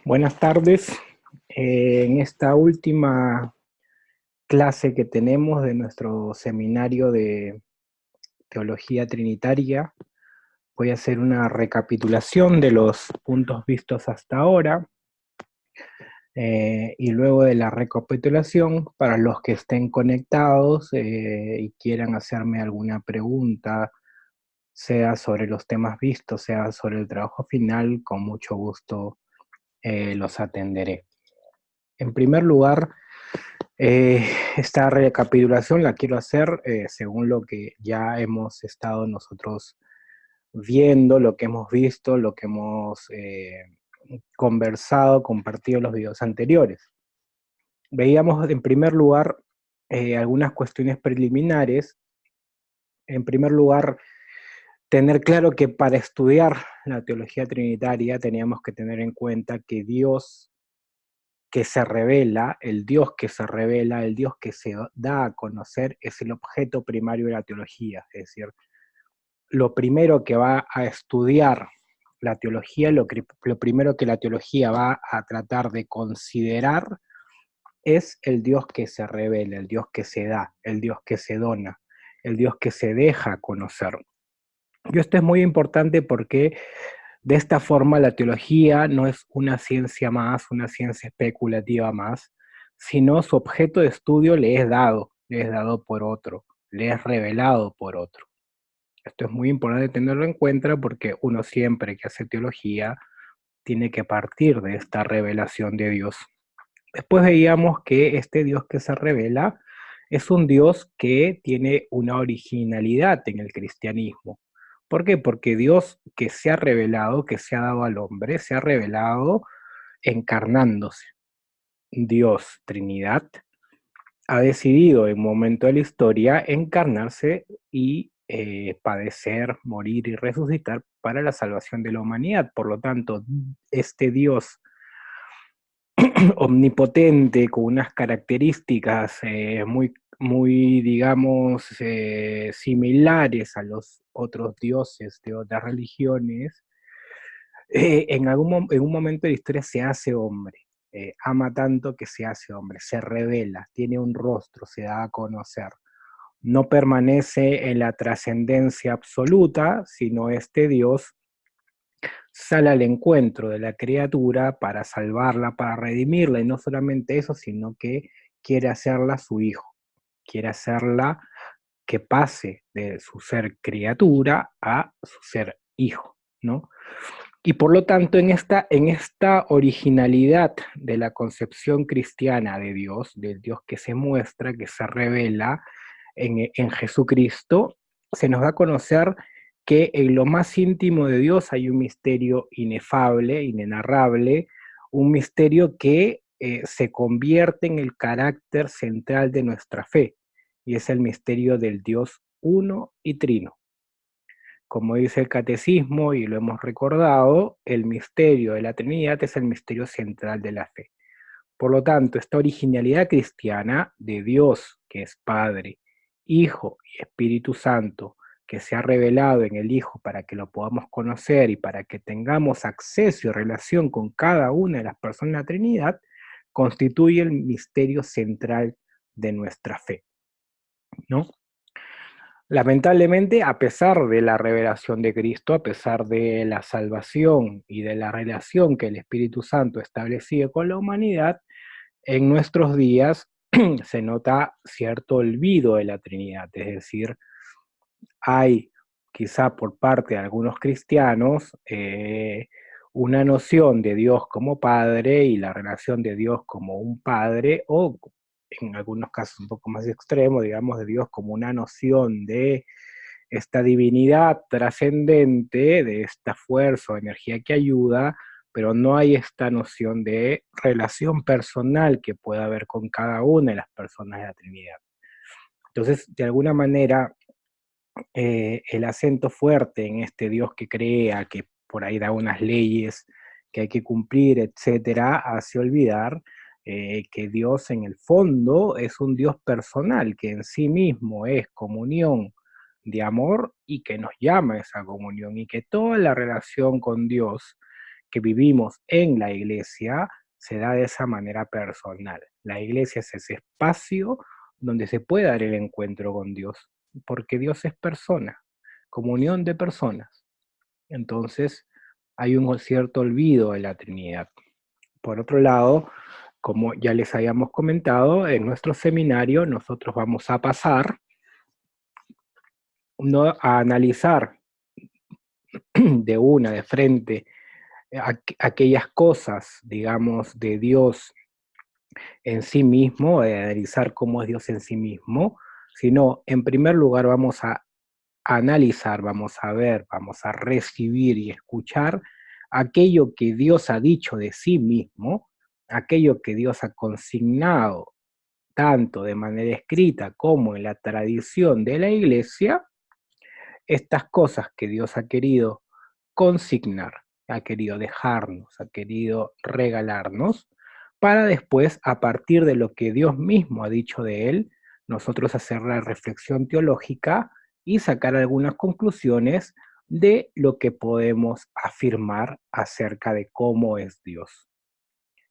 Buenas tardes. En esta última clase que tenemos de nuestro seminario de Teología Trinitaria, voy a hacer una recapitulación de los puntos vistos hasta ahora, y luego de la recapitulación, para los que estén conectados y quieran hacerme alguna pregunta, sea sobre los temas vistos, sea sobre el trabajo final, con mucho gusto los atenderé. En primer lugar, esta recapitulación la quiero hacer según lo que ya hemos estado nosotros viendo, lo que hemos visto, lo que hemos conversado, compartido en los videos anteriores. Veíamos en primer lugar algunas cuestiones preliminares. En primer lugar, tener claro que para estudiar la teología trinitaria teníamos que tener en cuenta que Dios que se revela, el Dios que se revela, el Dios que se da a conocer, es el objeto primario de la teología. Es decir, lo primero que va a estudiar la teología, lo primero que la teología va a tratar de considerar es el Dios que se revela, el Dios que se da, el Dios que se dona, el Dios que se deja conocer. Y esto es muy importante porque de esta forma la teología no es una ciencia más, una ciencia especulativa más, sino su objeto de estudio le es dado por otro, le es revelado por otro. Esto es muy importante tenerlo en cuenta porque uno siempre que hace teología tiene que partir de esta revelación de Dios. Después veíamos que este Dios que se revela es un Dios que tiene una originalidad en el cristianismo. ¿Por qué? Porque Dios que se ha revelado, que se ha dado al hombre, se ha revelado encarnándose. Dios, Trinidad, ha decidido en un momento de la historia encarnarse y padecer, morir y resucitar para la salvación de la humanidad. Por lo tanto, este Dios omnipotente, con unas características muy, digamos, similares a los otros dioses de otras religiones, en un momento de la historia se hace hombre, ama tanto que se hace hombre, se revela, tiene un rostro, se da a conocer. No permanece en la trascendencia absoluta, sino este Dios sale al encuentro de la criatura para salvarla, para redimirla, y no solamente eso, sino que quiere hacerla su hijo, quiere hacerla que pase de su ser criatura a su ser hijo, ¿no? Y por lo tanto, en esta originalidad de la concepción cristiana de Dios, del Dios que se muestra, que se revela en Jesucristo, se nos da a conocer que en lo más íntimo de Dios hay un misterio inefable, inenarrable, un misterio que se convierte en el carácter central de nuestra fe, y es el misterio del Dios uno y trino. Como dice el catecismo, y lo hemos recordado, el misterio de la Trinidad es el misterio central de la fe. Por lo tanto, esta originalidad cristiana de Dios, que es Padre, Hijo y Espíritu Santo, que se ha revelado en el Hijo para que lo podamos conocer y para que tengamos acceso y relación con cada una de las personas de la Trinidad, constituye el misterio central de nuestra fe, ¿no? Lamentablemente, a pesar de la revelación de Cristo, a pesar de la salvación y de la relación que el Espíritu Santo establecía con la humanidad, en nuestros días se nota cierto olvido de la Trinidad, es decir, hay quizá por parte de algunos cristianos una noción de Dios como Padre y la relación de Dios como un Padre, o en algunos casos un poco más extremo, digamos, de Dios como una noción de esta divinidad trascendente, de esta fuerza o energía que ayuda, pero no hay esta noción de relación personal que pueda haber con cada una de las personas de la Trinidad. Entonces, de alguna manera, el acento fuerte en este Dios que crea, que por ahí da unas leyes que hay que cumplir, etcétera, hace olvidar que Dios en el fondo es un Dios personal, que en sí mismo es comunión de amor y que nos llama a esa comunión, y que toda la relación con Dios que vivimos en la iglesia se da de esa manera personal. La iglesia es ese espacio donde se puede dar el encuentro con Dios, porque Dios es persona, comunión de personas. Entonces, hay un cierto olvido de la Trinidad. Por otro lado, como ya les habíamos comentado, en nuestro seminario nosotros vamos a pasar no a analizar de frente aquellas cosas, digamos, de Dios en sí mismo, analizar cómo es Dios en sí mismo, sino en primer lugar vamos a analizar, vamos a ver, vamos a recibir y escuchar aquello que Dios ha dicho de sí mismo, aquello que Dios ha consignado tanto de manera escrita como en la tradición de la iglesia, estas cosas que Dios ha querido consignar, ha querido dejarnos, ha querido regalarnos, para después, a partir de lo que Dios mismo ha dicho de él, nosotros hacer la reflexión teológica y sacar algunas conclusiones de lo que podemos afirmar acerca de cómo es Dios.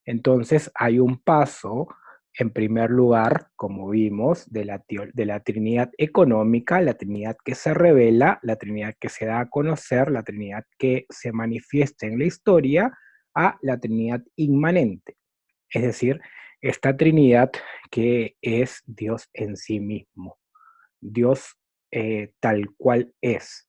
Entonces hay un paso, en primer lugar, como vimos, de la Trinidad económica, la Trinidad que se revela, la Trinidad que se da a conocer, la Trinidad que se manifiesta en la historia, a la Trinidad inmanente. Es decir, esta Trinidad que es Dios en sí mismo, Dios tal cual es.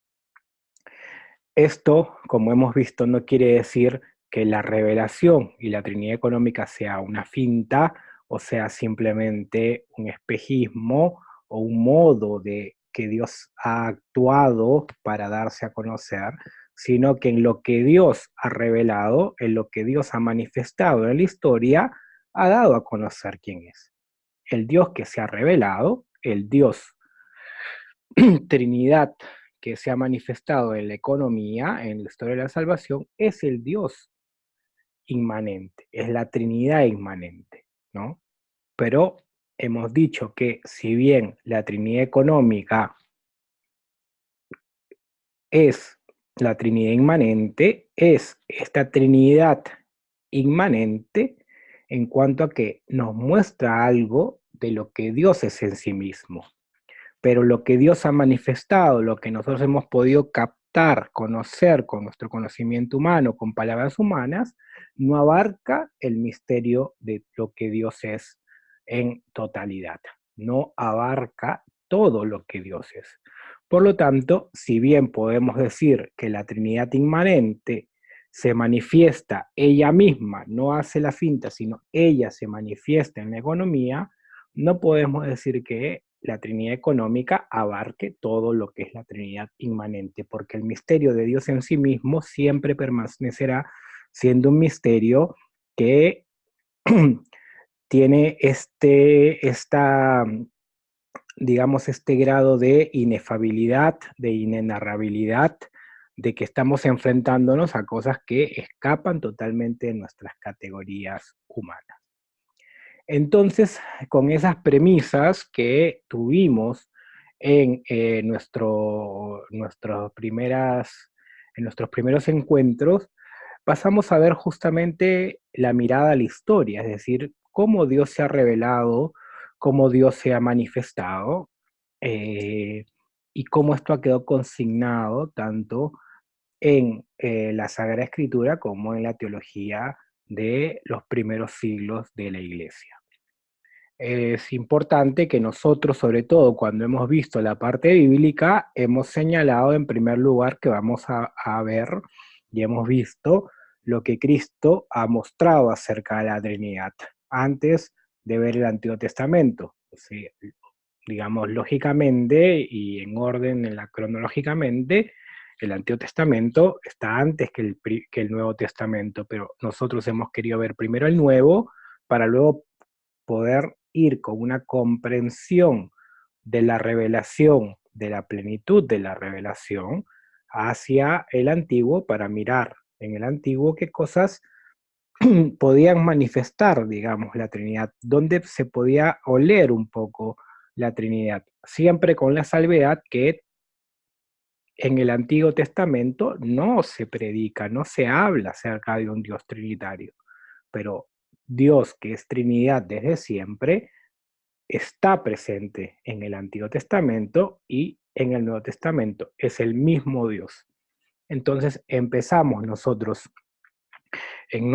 Esto, como hemos visto, no quiere decir que la revelación y la Trinidad económica sea una finta o sea simplemente un espejismo o un modo de que Dios ha actuado para darse a conocer, sino que en lo que Dios ha revelado, en lo que Dios ha manifestado en la historia, ha dado a conocer quién es. El Dios que se ha revelado, el Dios Trinidad que se ha manifestado en la economía, en la historia de la salvación, es el Dios inmanente, es la Trinidad inmanente, ¿no? Pero hemos dicho que si bien la Trinidad económica es la Trinidad inmanente, es esta Trinidad inmanente en cuanto a que nos muestra algo de lo que Dios es en sí mismo. Pero lo que Dios ha manifestado, lo que nosotros hemos podido captar, conocer con nuestro conocimiento humano, con palabras humanas, no abarca el misterio de lo que Dios es en totalidad, no abarca todo lo que Dios es. Por lo tanto, si bien podemos decir que la Trinidad inmanente se manifiesta ella misma, no hace la finta, sino ella se manifiesta en la economía, no podemos decir que la Trinidad económica abarque todo lo que es la Trinidad inmanente, porque el misterio de Dios en sí mismo siempre permanecerá siendo un misterio que tiene digamos, este grado de inefabilidad, de inenarrabilidad, de que estamos enfrentándonos a cosas que escapan totalmente de nuestras categorías humanas. Entonces, con esas premisas que tuvimos en, nuestros primeros encuentros, pasamos a ver justamente la mirada a la historia, es decir, cómo Dios se ha revelado, cómo Dios se ha manifestado, eh, y cómo esto ha quedado consignado tanto en la Sagrada Escritura como en la teología de los primeros siglos de la Iglesia. Es importante que nosotros, sobre todo cuando hemos visto la parte bíblica, hemos señalado en primer lugar que vamos a ver y hemos visto lo que Cristo ha mostrado acerca de la Trinidad antes de ver el Antiguo Testamento. Sí, digamos, lógicamente y en orden cronológicamente, el Antiguo Testamento está antes que el Nuevo Testamento, pero nosotros hemos querido ver primero el Nuevo para luego poder ir con una comprensión de la revelación, de la plenitud de la revelación, hacia el antiguo para mirar en el antiguo qué cosas podían manifestar, digamos, la Trinidad, dónde se podía oler un poco la Trinidad, siempre con la salvedad que en el Antiguo Testamento no se predica, no se habla acerca de un Dios trinitario, pero Dios, que es Trinidad desde siempre, está presente en el Antiguo Testamento y en el Nuevo Testamento. Es el mismo Dios. Entonces empezamos nosotros en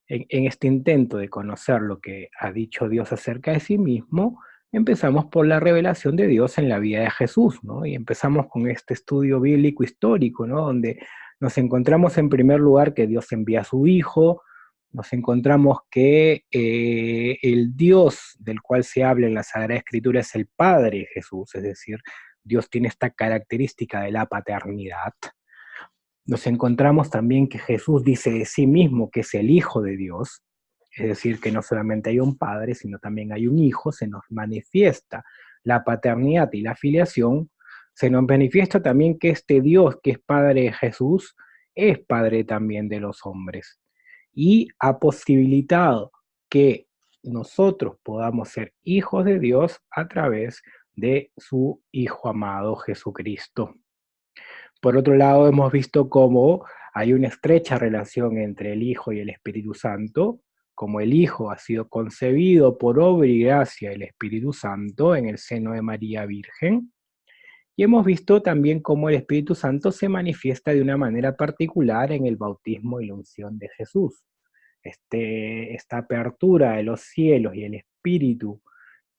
este intento de conocer lo que ha dicho Dios acerca de sí mismo. Empezamos por la revelación de Dios en la vida de Jesús, ¿no? Y empezamos con este estudio bíblico histórico, ¿no? Donde nos encontramos en primer lugar que Dios envía a su Hijo, nos encontramos que el Dios del cual se habla en la Sagrada Escritura es el Padre de Jesús, es decir, Dios tiene esta característica de la paternidad. Nos encontramos también que Jesús dice de sí mismo que es el Hijo de Dios, es decir, que no solamente hay un Padre, sino también hay un Hijo, se nos manifiesta la paternidad y la filiación, se nos manifiesta también que este Dios que es Padre de Jesús es Padre también de los hombres y ha posibilitado que nosotros podamos ser hijos de Dios a través de su Hijo amado Jesucristo. Por otro lado, hemos visto cómo hay una estrecha relación entre el Hijo y el Espíritu Santo, como el Hijo ha sido concebido por obra y gracia del Espíritu Santo en el seno de María Virgen. Y hemos visto también cómo el Espíritu Santo se manifiesta de una manera particular en el bautismo y la unción de Jesús. Esta apertura de los cielos y el Espíritu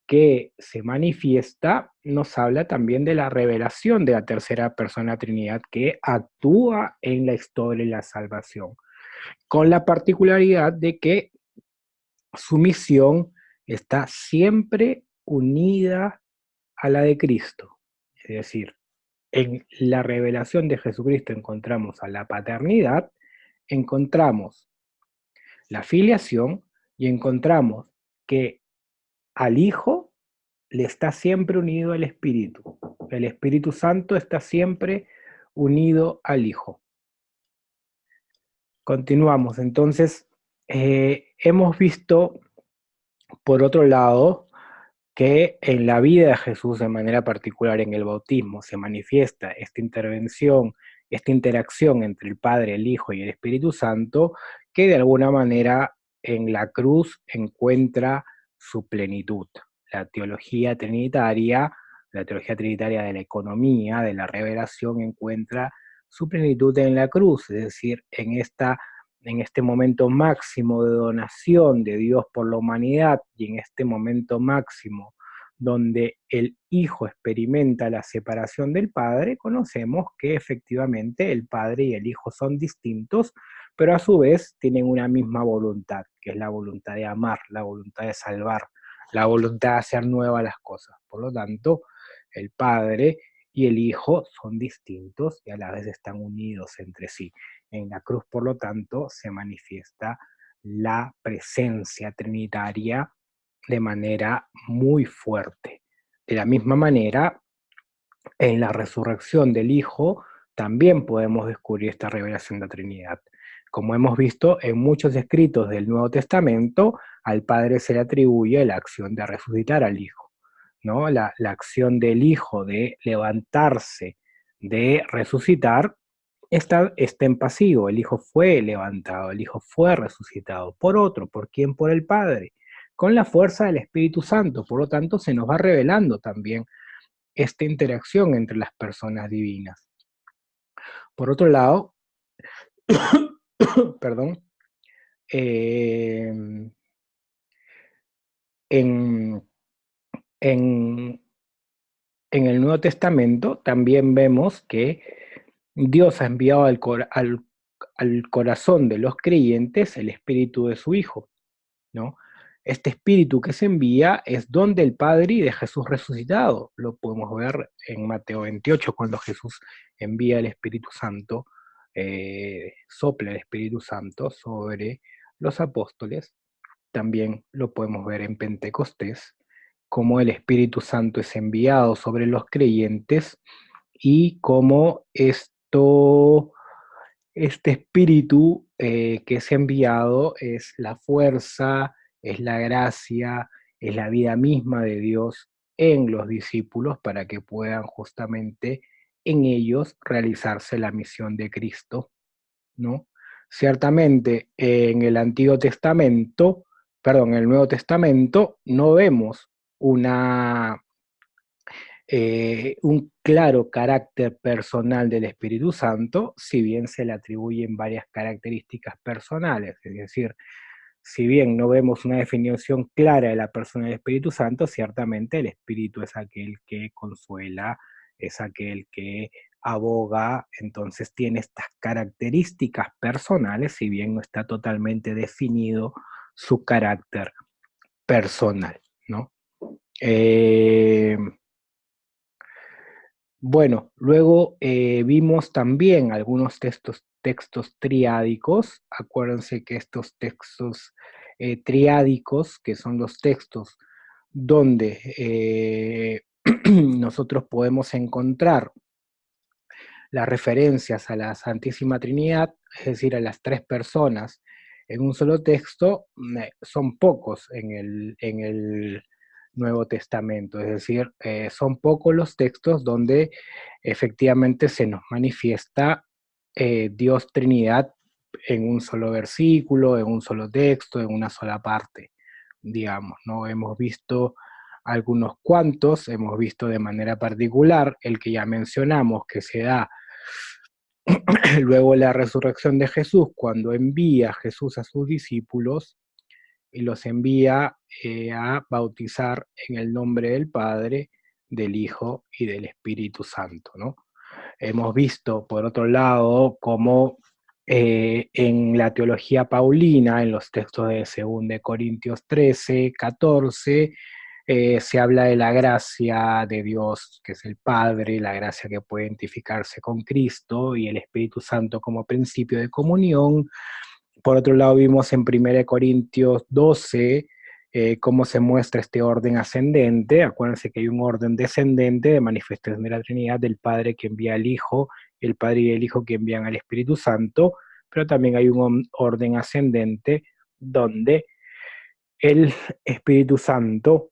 que se manifiesta, nos habla también de la revelación de la tercera persona Trinidad que actúa en la historia y la salvación, con la particularidad de que su misión está siempre unida a la de Cristo. Es decir, en la revelación de Jesucristo encontramos a la paternidad, encontramos la filiación y encontramos que al Hijo le está siempre unido el Espíritu. El Espíritu Santo está siempre unido al Hijo. Continuamos. Entonces, hemos visto, por otro lado, que en la vida de Jesús, de manera particular en el bautismo, se manifiesta esta intervención, esta interacción entre el Padre, el Hijo y el Espíritu Santo, que de alguna manera en la cruz encuentra su plenitud. La teología trinitaria, la teología trinitaria de la economía, de la revelación, encuentra su plenitud en la cruz, es decir, en este momento máximo de donación de Dios por la humanidad y en este momento máximo donde el Hijo experimenta la separación del Padre, conocemos que efectivamente el Padre y el Hijo son distintos, pero a su vez tienen una misma voluntad, que es la voluntad de amar, la voluntad de salvar, la voluntad de hacer nuevas las cosas. Por lo tanto, el Padre y el Hijo son distintos y a la vez están unidos entre sí. En la cruz, por lo tanto, se manifiesta la presencia trinitaria de manera muy fuerte. De la misma manera, en la resurrección del Hijo también podemos descubrir esta revelación de la Trinidad. Como hemos visto en muchos escritos del Nuevo Testamento, al Padre se le atribuye la acción de resucitar al Hijo, ¿no? La acción del Hijo de levantarse, de resucitar, está en pasivo. El Hijo fue levantado, el Hijo fue resucitado. ¿Por otro? ¿Por quién? Por el Padre, con la fuerza del Espíritu Santo. Por lo tanto, se nos va revelando también esta interacción entre las personas divinas. Por otro lado, perdón, eh, en, en, en el Nuevo Testamento también vemos que Dios ha enviado al corazón de los creyentes el espíritu de su Hijo, ¿no? Este espíritu que se envía es don del Padre y de Jesús resucitado. Lo podemos ver en Mateo 28, cuando Jesús envía el Espíritu Santo, sopla el Espíritu Santo sobre los apóstoles. También lo podemos ver en Pentecostés, cómo el Espíritu Santo es enviado sobre los creyentes y cómo este espíritu que es enviado es la fuerza, es la gracia, es la vida misma de Dios en los discípulos para que puedan justamente en ellos realizarse la misión de Cristo, ¿no? Ciertamente en el Antiguo Testamento, perdón, en el Nuevo Testamento no vemos un claro carácter personal del Espíritu Santo, si bien se le atribuyen varias características personales, es decir, si bien no vemos una definición clara de la persona del Espíritu Santo, ciertamente el Espíritu es aquel que consuela, es aquel que aboga, entonces tiene estas características personales, si bien no está totalmente definido su carácter personal, ¿no? Eh, bueno, luego vimos también algunos textos triádicos. Acuérdense que estos textos triádicos, que son los textos donde nosotros podemos encontrar las referencias a la Santísima Trinidad, es decir, a las tres personas en un solo texto, son pocos en el Nuevo Testamento, es decir, son pocos los textos donde efectivamente se nos manifiesta Dios Trinidad en un solo versículo, en un solo texto, en una sola parte, digamos, ¿no? Hemos visto algunos cuantos, hemos visto de manera particular el que ya mencionamos, que se da luego la resurrección de Jesús, cuando envía Jesús a sus discípulos y los envía a bautizar en el nombre del Padre, del Hijo y del Espíritu Santo, ¿no? Hemos visto, por otro lado, cómo en la teología paulina, en los textos de 2 Corintios 13, 14, se habla de la gracia de Dios, que es el Padre, la gracia que puede identificarse con Cristo y el Espíritu Santo como principio de comunión. Por otro lado, vimos en 1 Corintios 12 cómo se muestra este orden ascendente. Acuérdense que hay un orden descendente de manifestación de la Trinidad del Padre que envía al Hijo, el Padre y el Hijo que envían al Espíritu Santo, pero también hay un orden ascendente donde el Espíritu Santo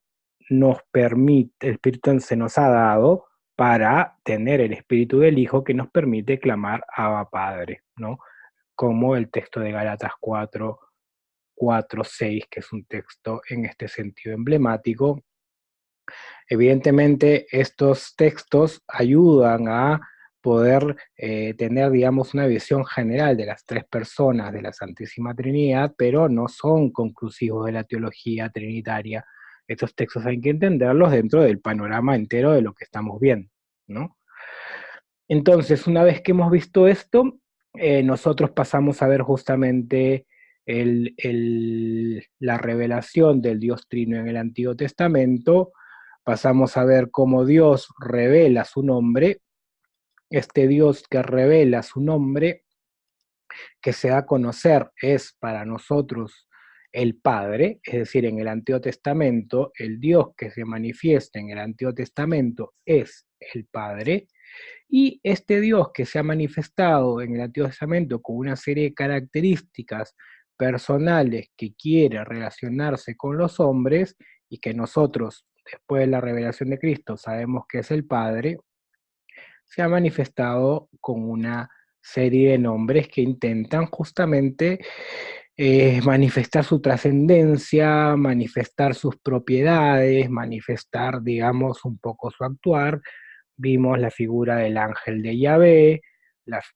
nos permite, el Espíritu se nos ha dado para tener el Espíritu del Hijo que nos permite clamar Abba Padre, ¿no? Como el texto de Gálatas 4:6, que es un texto en este sentido emblemático. Evidentemente, estos textos ayudan a poder tener, digamos, una visión general de las tres personas de la Santísima Trinidad, pero no son conclusivos de la teología trinitaria. Estos textos hay que entenderlos dentro del panorama entero de lo que estamos viendo, ¿no? Entonces, una vez que hemos visto esto, nosotros pasamos a ver justamente la revelación del Dios Trino en el Antiguo Testamento, pasamos a ver cómo Dios revela su nombre, este Dios que revela su nombre, que se da a conocer, es para nosotros el Padre, es decir, en el Antiguo Testamento, el Dios que se manifiesta en el Antiguo Testamento es el Padre, y este Dios que se ha manifestado en el Antiguo Testamento con una serie de características personales que quiere relacionarse con los hombres y que nosotros, después de la revelación de Cristo, sabemos que es el Padre, se ha manifestado con una serie de nombres que intentan justamente manifestar su trascendencia, manifestar sus propiedades, manifestar, digamos, un poco su actuar. Vimos la figura del ángel de Yahvé,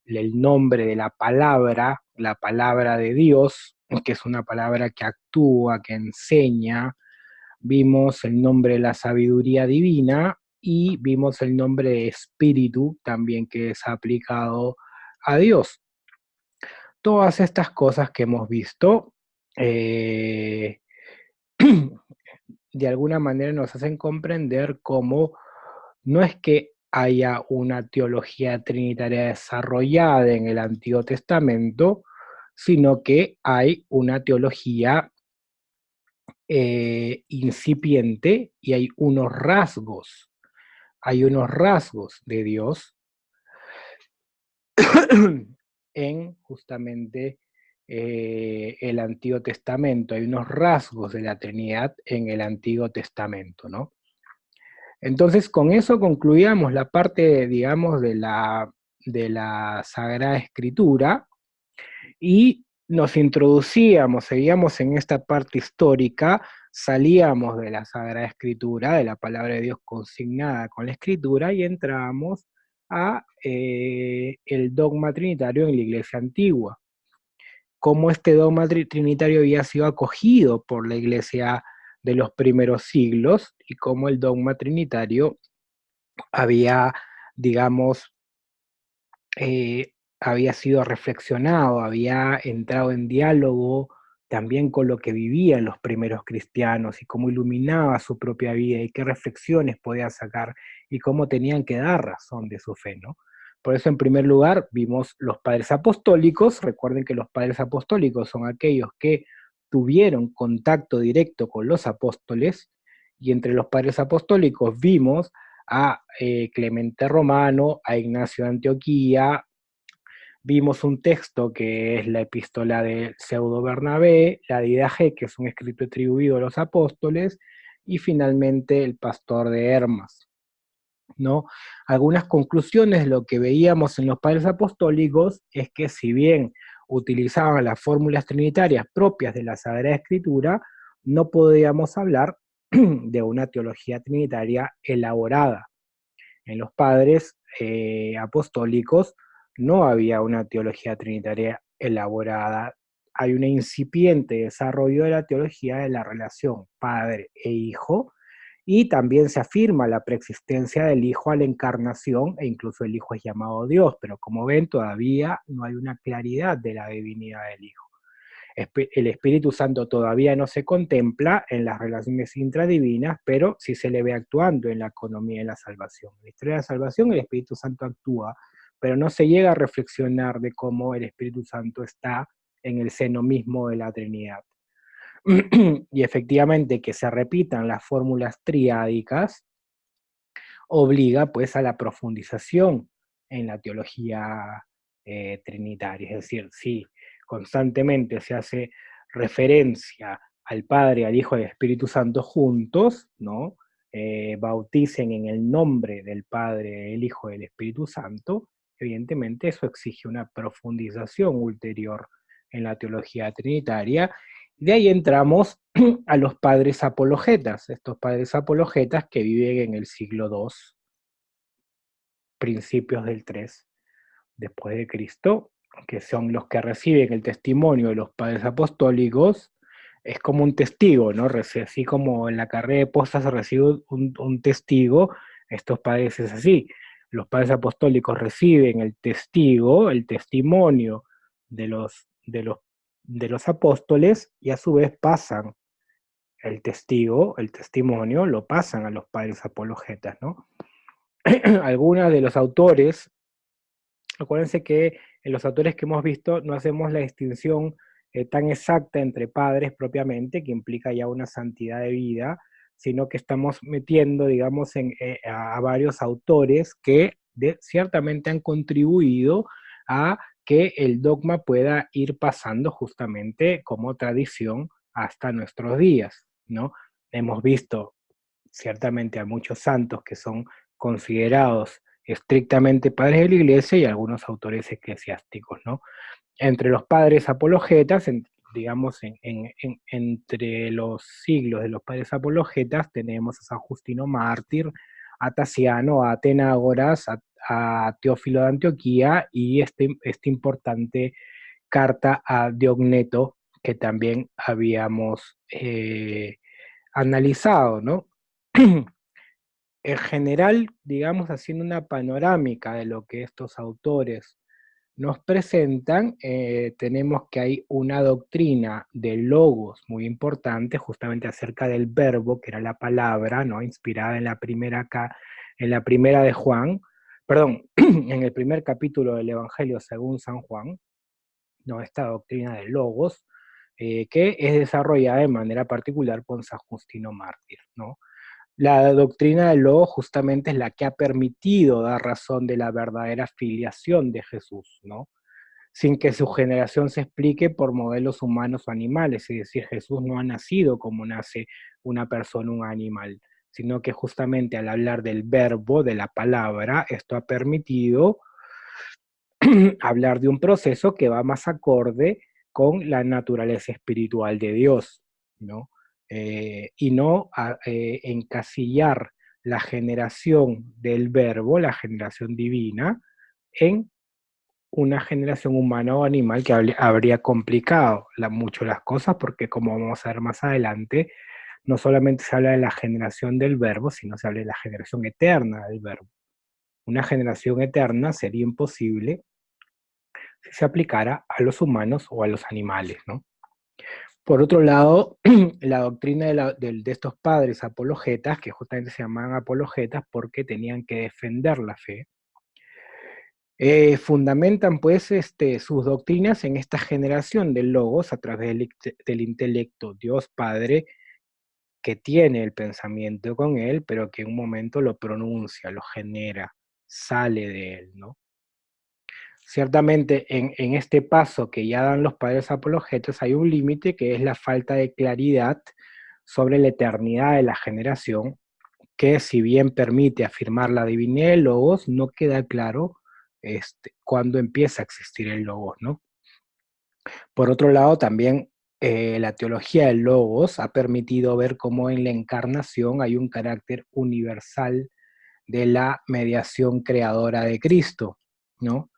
el nombre de la palabra de Dios, que es una palabra que actúa, que enseña. Vimos el nombre de la sabiduría divina y vimos el nombre de espíritu también que es aplicado a Dios. Todas estas cosas que hemos visto eh, de alguna manera nos hacen comprender cómo no es que haya una teología trinitaria desarrollada en el Antiguo Testamento, sino que hay una teología incipiente y hay unos rasgos de Dios en justamente el Antiguo Testamento, hay unos rasgos de la Trinidad en el Antiguo Testamento, ¿no? Entonces, con eso concluíamos la parte, digamos, de la Sagrada Escritura y nos introducíamos, seguíamos en esta parte histórica, salíamos de la Sagrada Escritura, de la palabra de Dios consignada con la Escritura y entrábamos a el dogma trinitario en la Iglesia antigua. Cómo este dogma trinitario había sido acogido por la Iglesia de los primeros siglos y cómo el dogma trinitario había, digamos, había sido reflexionado, había entrado en diálogo también con lo que vivían los primeros cristianos y cómo iluminaba su propia vida y qué reflexiones podía sacar y cómo tenían que dar razón de su fe, ¿no? Por eso, en primer lugar, vimos los padres apostólicos. Recuerden que los padres apostólicos son aquellos que tuvieron contacto directo con los apóstoles, y entre los padres apostólicos vimos a Clemente Romano, a Ignacio de Antioquía, vimos un texto que es la epístola de Pseudo Bernabé, la Didaje, que es un escrito atribuido a los apóstoles, y finalmente el Pastor de Hermas, ¿no? Algunas conclusiones de lo que veíamos en los padres apostólicos es que si bien utilizaban las fórmulas trinitarias propias de la Sagrada Escritura, no podíamos hablar de una teología trinitaria elaborada. En los padres apostólicos no había una teología trinitaria elaborada, hay un incipiente desarrollo de la teología de la relación padre e hijo, y también se afirma la preexistencia del Hijo a la encarnación, e incluso el Hijo es llamado Dios, pero como ven, todavía no hay una claridad de la divinidad del Hijo. El Espíritu Santo todavía no se contempla en las relaciones intradivinas, pero sí se le ve actuando en la economía de la salvación. En la historia de la salvación el Espíritu Santo actúa, pero no se llega a reflexionar de cómo el Espíritu Santo está en el seno mismo de la Trinidad. Y efectivamente que se repitan las fórmulas triádicas obliga pues a la profundización en la teología trinitaria, es decir, si constantemente se hace referencia al Padre, al Hijo y al Espíritu Santo juntos, ¿no? Bauticen en el nombre del Padre, el Hijo y el Espíritu Santo, evidentemente eso exige una profundización ulterior en la teología trinitaria. De ahí entramos a los padres apologetas, estos padres apologetas que viven en el siglo II, principios del 3 después de Cristo, que son los que reciben el testimonio de los padres apostólicos. Es como un testigo, ¿no? Así como en la carrera de postas se recibe un testigo, estos padres es así. Los padres apostólicos reciben el testigo, el testimonio de los apóstoles, y a su vez pasan el testigo, el testimonio, lo pasan a los padres apologetas, ¿no? Algunos de los autores, acuérdense que en los autores que hemos visto no hacemos la distinción tan exacta entre padres propiamente, que implica ya una santidad de vida, sino que estamos metiendo, digamos, a varios autores que ciertamente han contribuido a que el dogma pueda ir pasando justamente como tradición hasta nuestros días, ¿no? Hemos visto ciertamente a muchos santos que son considerados estrictamente padres de la iglesia y algunos autores eclesiásticos, ¿no? Entre los padres apologetas, digamos, entre los siglos de los padres apologetas, tenemos a San Justino Mártir, a Tasiano, a Atenágoras, a Teófilo de Antioquía y este importante carta a Diogneto que también habíamos analizado, ¿no? En general, digamos, haciendo una panorámica de lo que estos autores nos presentan, tenemos que hay una doctrina de logos muy importante, justamente acerca del verbo, que era la palabra, ¿no? Inspirada en la primera, en la primera de Juan, perdón, en el primer capítulo del Evangelio según San Juan, ¿no? Esta doctrina de logos, que es desarrollada de manera particular por San Justino Mártir, ¿no? La doctrina del logo justamente es la que ha permitido dar razón de la verdadera filiación de Jesús, ¿no? Sin que su generación se explique por modelos humanos o animales, es decir, Jesús no ha nacido como nace una persona, un animal, sino que justamente al hablar del verbo, de la palabra, esto ha permitido hablar de un proceso que va más acorde con la naturaleza espiritual de Dios, ¿no? Y no encasillar la generación del verbo, la generación divina, en una generación humana o animal que habría complicado mucho las cosas, porque como vamos a ver más adelante, no solamente se habla de la generación del verbo, sino se habla de la generación eterna del verbo. Una generación eterna sería imposible si se aplicara a los humanos o a los animales, ¿no? Por otro lado, la doctrina de estos padres apologetas, que justamente se llamaban apologetas porque tenían que defender la fe, fundamentan pues sus doctrinas en esta generación del logos a través del intelecto Dios Padre, que tiene el pensamiento con él, pero que en un momento lo pronuncia, lo genera, sale de él, ¿no? Ciertamente en este paso que ya dan los padres apologetas hay un límite que es la falta de claridad sobre la eternidad de la generación, que si bien permite afirmar la divinidad del logos, no queda claro cuándo empieza a existir el logos, ¿no? Por otro lado, también la teología del logos ha permitido ver cómo en la encarnación hay un carácter universal de la mediación creadora de Cristo, ¿no?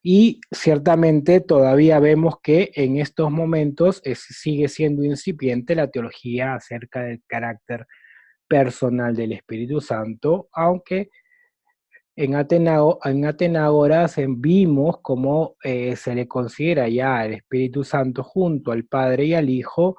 Y ciertamente todavía vemos que en estos momentos sigue siendo incipiente la teología acerca del carácter personal del Espíritu Santo, aunque en Atenágoras vimos cómo se le considera ya el Espíritu Santo junto al Padre y al Hijo,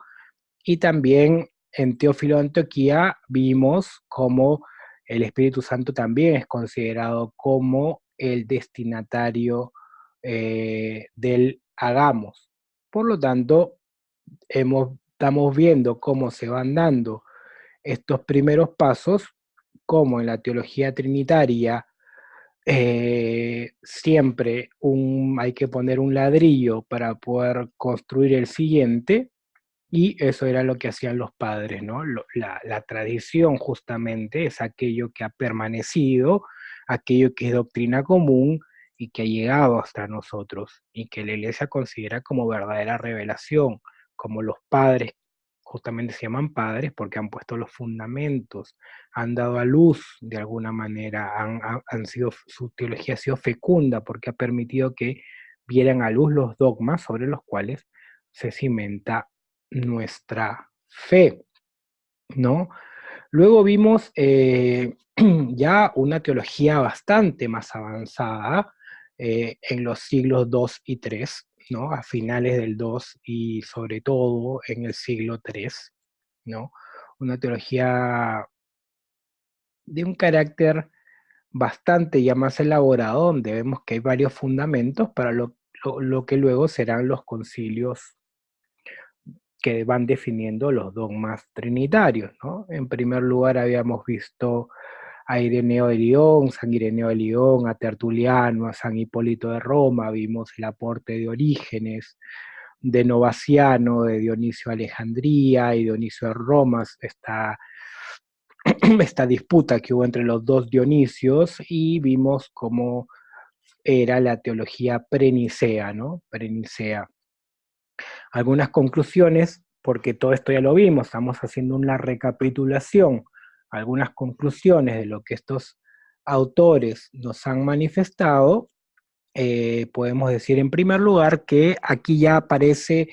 y también en Teófilo de Antioquía vimos cómo el Espíritu Santo también es considerado como el destinatario del hagamos. Por lo tanto, estamos viendo cómo se van dando estos primeros pasos, como en la teología trinitaria siempre hay que poner un ladrillo para poder construir el siguiente, y eso era lo que hacían los padres, ¿no? La tradición justamente es aquello que ha permanecido, aquello que es doctrina común y que ha llegado hasta nosotros y que la Iglesia considera como verdadera revelación, como los padres, justamente se llaman padres porque han puesto los fundamentos, han dado a luz de alguna manera, su teología ha sido fecunda porque ha permitido que vieran a luz los dogmas sobre los cuales se cimenta nuestra fe, ¿no? Luego vimos ya una teología bastante más avanzada en los siglos II y III, ¿no? A finales del II y sobre todo en el siglo III, ¿no? Una teología de un carácter bastante ya más elaborado, donde vemos que hay varios fundamentos para lo que luego serán los concilios que van definiendo los dogmas trinitarios, ¿no? En primer lugar habíamos visto a Ireneo de Lyon, San Ireneo de Lyon, a Tertuliano, a San Hipólito de Roma, vimos el aporte de Orígenes, de Novaciano, de Dionisio de Alejandría y Dionisio de Roma, esta disputa que hubo entre los dos Dionisios, y vimos cómo era la teología prenicea, ¿no? Prenicea. Algunas conclusiones, porque todo esto ya lo vimos, estamos haciendo una recapitulación, algunas conclusiones de lo que estos autores nos han manifestado. Podemos decir en primer lugar que aquí ya aparece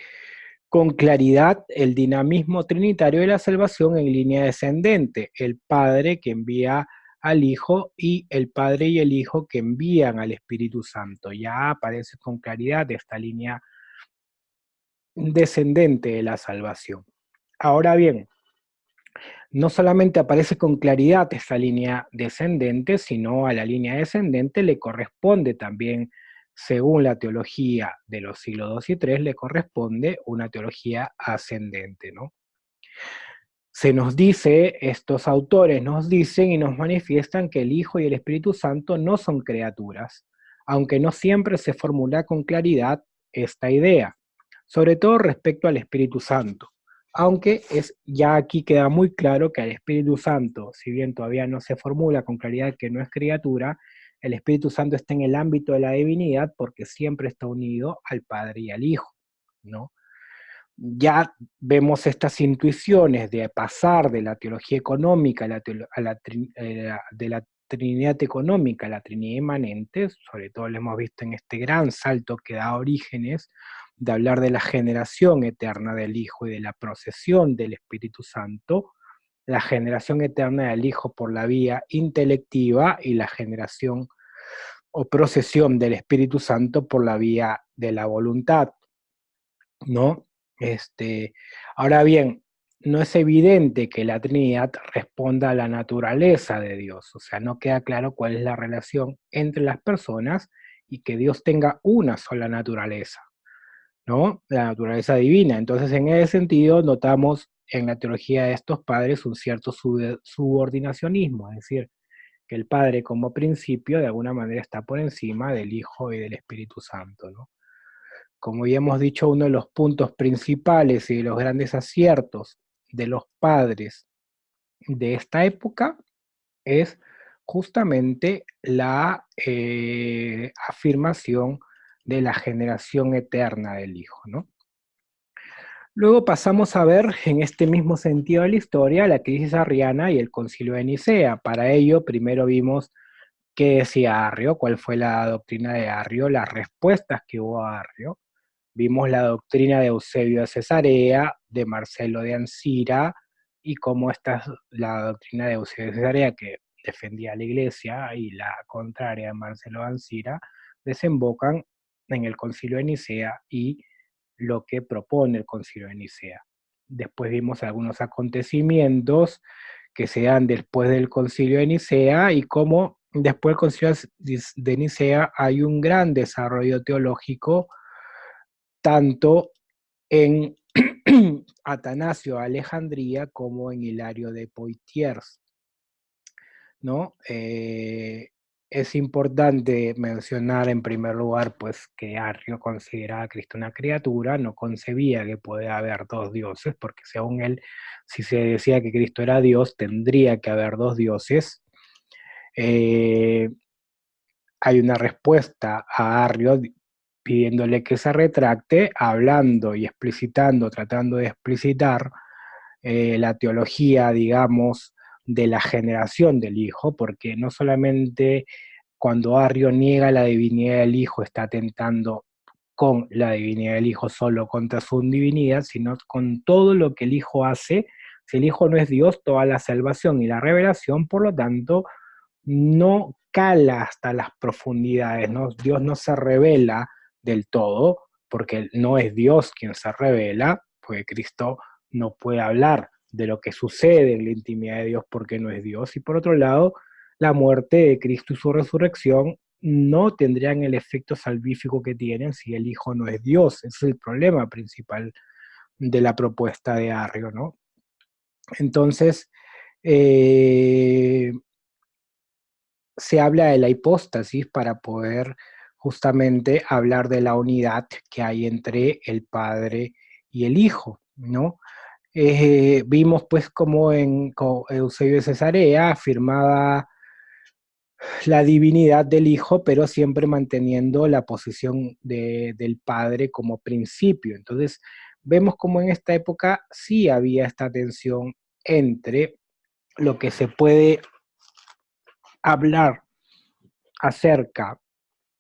con claridad el dinamismo trinitario de la salvación en línea descendente, el Padre que envía al Hijo y el Padre y el Hijo que envían al Espíritu Santo. Ya aparece con claridad esta línea descendente de la salvación. Ahora bien, no solamente aparece con claridad esta línea descendente, sino a la línea descendente le corresponde también, según la teología de los siglos II y III, le corresponde una teología ascendente, ¿no? Se nos dice, estos autores nos dicen y nos manifiestan que el Hijo y el Espíritu Santo no son criaturas, aunque no siempre se formula con claridad esta idea, sobre todo respecto al Espíritu Santo. aunque ya aquí queda muy claro que el Espíritu Santo, si bien todavía no se formula con claridad que no es criatura, el Espíritu Santo está en el ámbito de la divinidad porque siempre está unido al Padre y al Hijo, ¿no? Ya vemos estas intuiciones de pasar de la teología económica de la Trinidad económica a la Trinidad inmanente, sobre todo lo hemos visto en este gran salto que da Orígenes, de hablar de la generación eterna del Hijo y de la procesión del Espíritu Santo, la generación eterna del Hijo por la vía intelectiva y la generación o procesión del Espíritu Santo por la vía de la voluntad, ¿no? Ahora bien, no es evidente que la Trinidad responda a la naturaleza de Dios, o sea, no queda claro cuál es la relación entre las personas y que Dios tenga una sola naturaleza, ¿no? La naturaleza divina. Entonces, en ese sentido, notamos en la teología de estos padres un cierto subordinacionismo, es decir, que el Padre como principio de alguna manera está por encima del Hijo y del Espíritu Santo, ¿no? Como ya hemos dicho, uno de los puntos principales y de los grandes aciertos de los padres de esta época es justamente la afirmación de la generación eterna del Hijo, ¿no? Luego pasamos a ver en este mismo sentido de la historia la crisis arriana y el concilio de Nicea. Para ello, primero vimos qué decía Arrio, cuál fue la doctrina de Arrio, las respuestas que hubo a Arrio. Vimos la doctrina de Eusebio de Cesarea, de Marcelo de Ancira, y cómo la doctrina de Eusebio de Cesarea, que defendía a la Iglesia, y la contraria de Marcelo de Ancira, desembocan en el Concilio de Nicea y lo que propone el Concilio de Nicea. Después vimos algunos acontecimientos que se dan después del Concilio de Nicea y cómo después del Concilio de Nicea hay un gran desarrollo teológico tanto en Atanasio de Alejandría como en Hilario de Poitiers, ¿no? Es importante mencionar en primer lugar pues que Arrio consideraba a Cristo una criatura, no concebía que pueda haber dos dioses, porque según él, si se decía que Cristo era Dios, tendría que haber dos dioses. Hay una respuesta a Arrio pidiéndole que se retracte, hablando y explicitando, tratando de explicitar la teología, digamos, de la generación del Hijo, porque no solamente cuando Arrio niega la divinidad del Hijo está atentando con la divinidad del Hijo solo contra su divinidad, sino con todo lo que el Hijo hace. Si el Hijo no es Dios, toda la salvación y la revelación, por lo tanto, no cala hasta las profundidades, ¿no? Dios no se revela del todo, porque no es Dios quien se revela, porque Cristo no puede hablar de lo que sucede en la intimidad de Dios porque no es Dios. Y por otro lado, la muerte de Cristo y su resurrección no tendrían el efecto salvífico que tienen si el Hijo no es Dios. Ese es el problema principal de la propuesta de Arrio, ¿no? Entonces, eh, se habla de la hipóstasis para poder justamente hablar de la unidad que hay entre el Padre y el Hijo, ¿no? Vimos pues como en Eusebio de Cesarea afirmaba la divinidad del Hijo, pero siempre manteniendo la posición del Padre como principio. Entonces, vemos como en esta época sí había esta tensión entre lo que se puede hablar acerca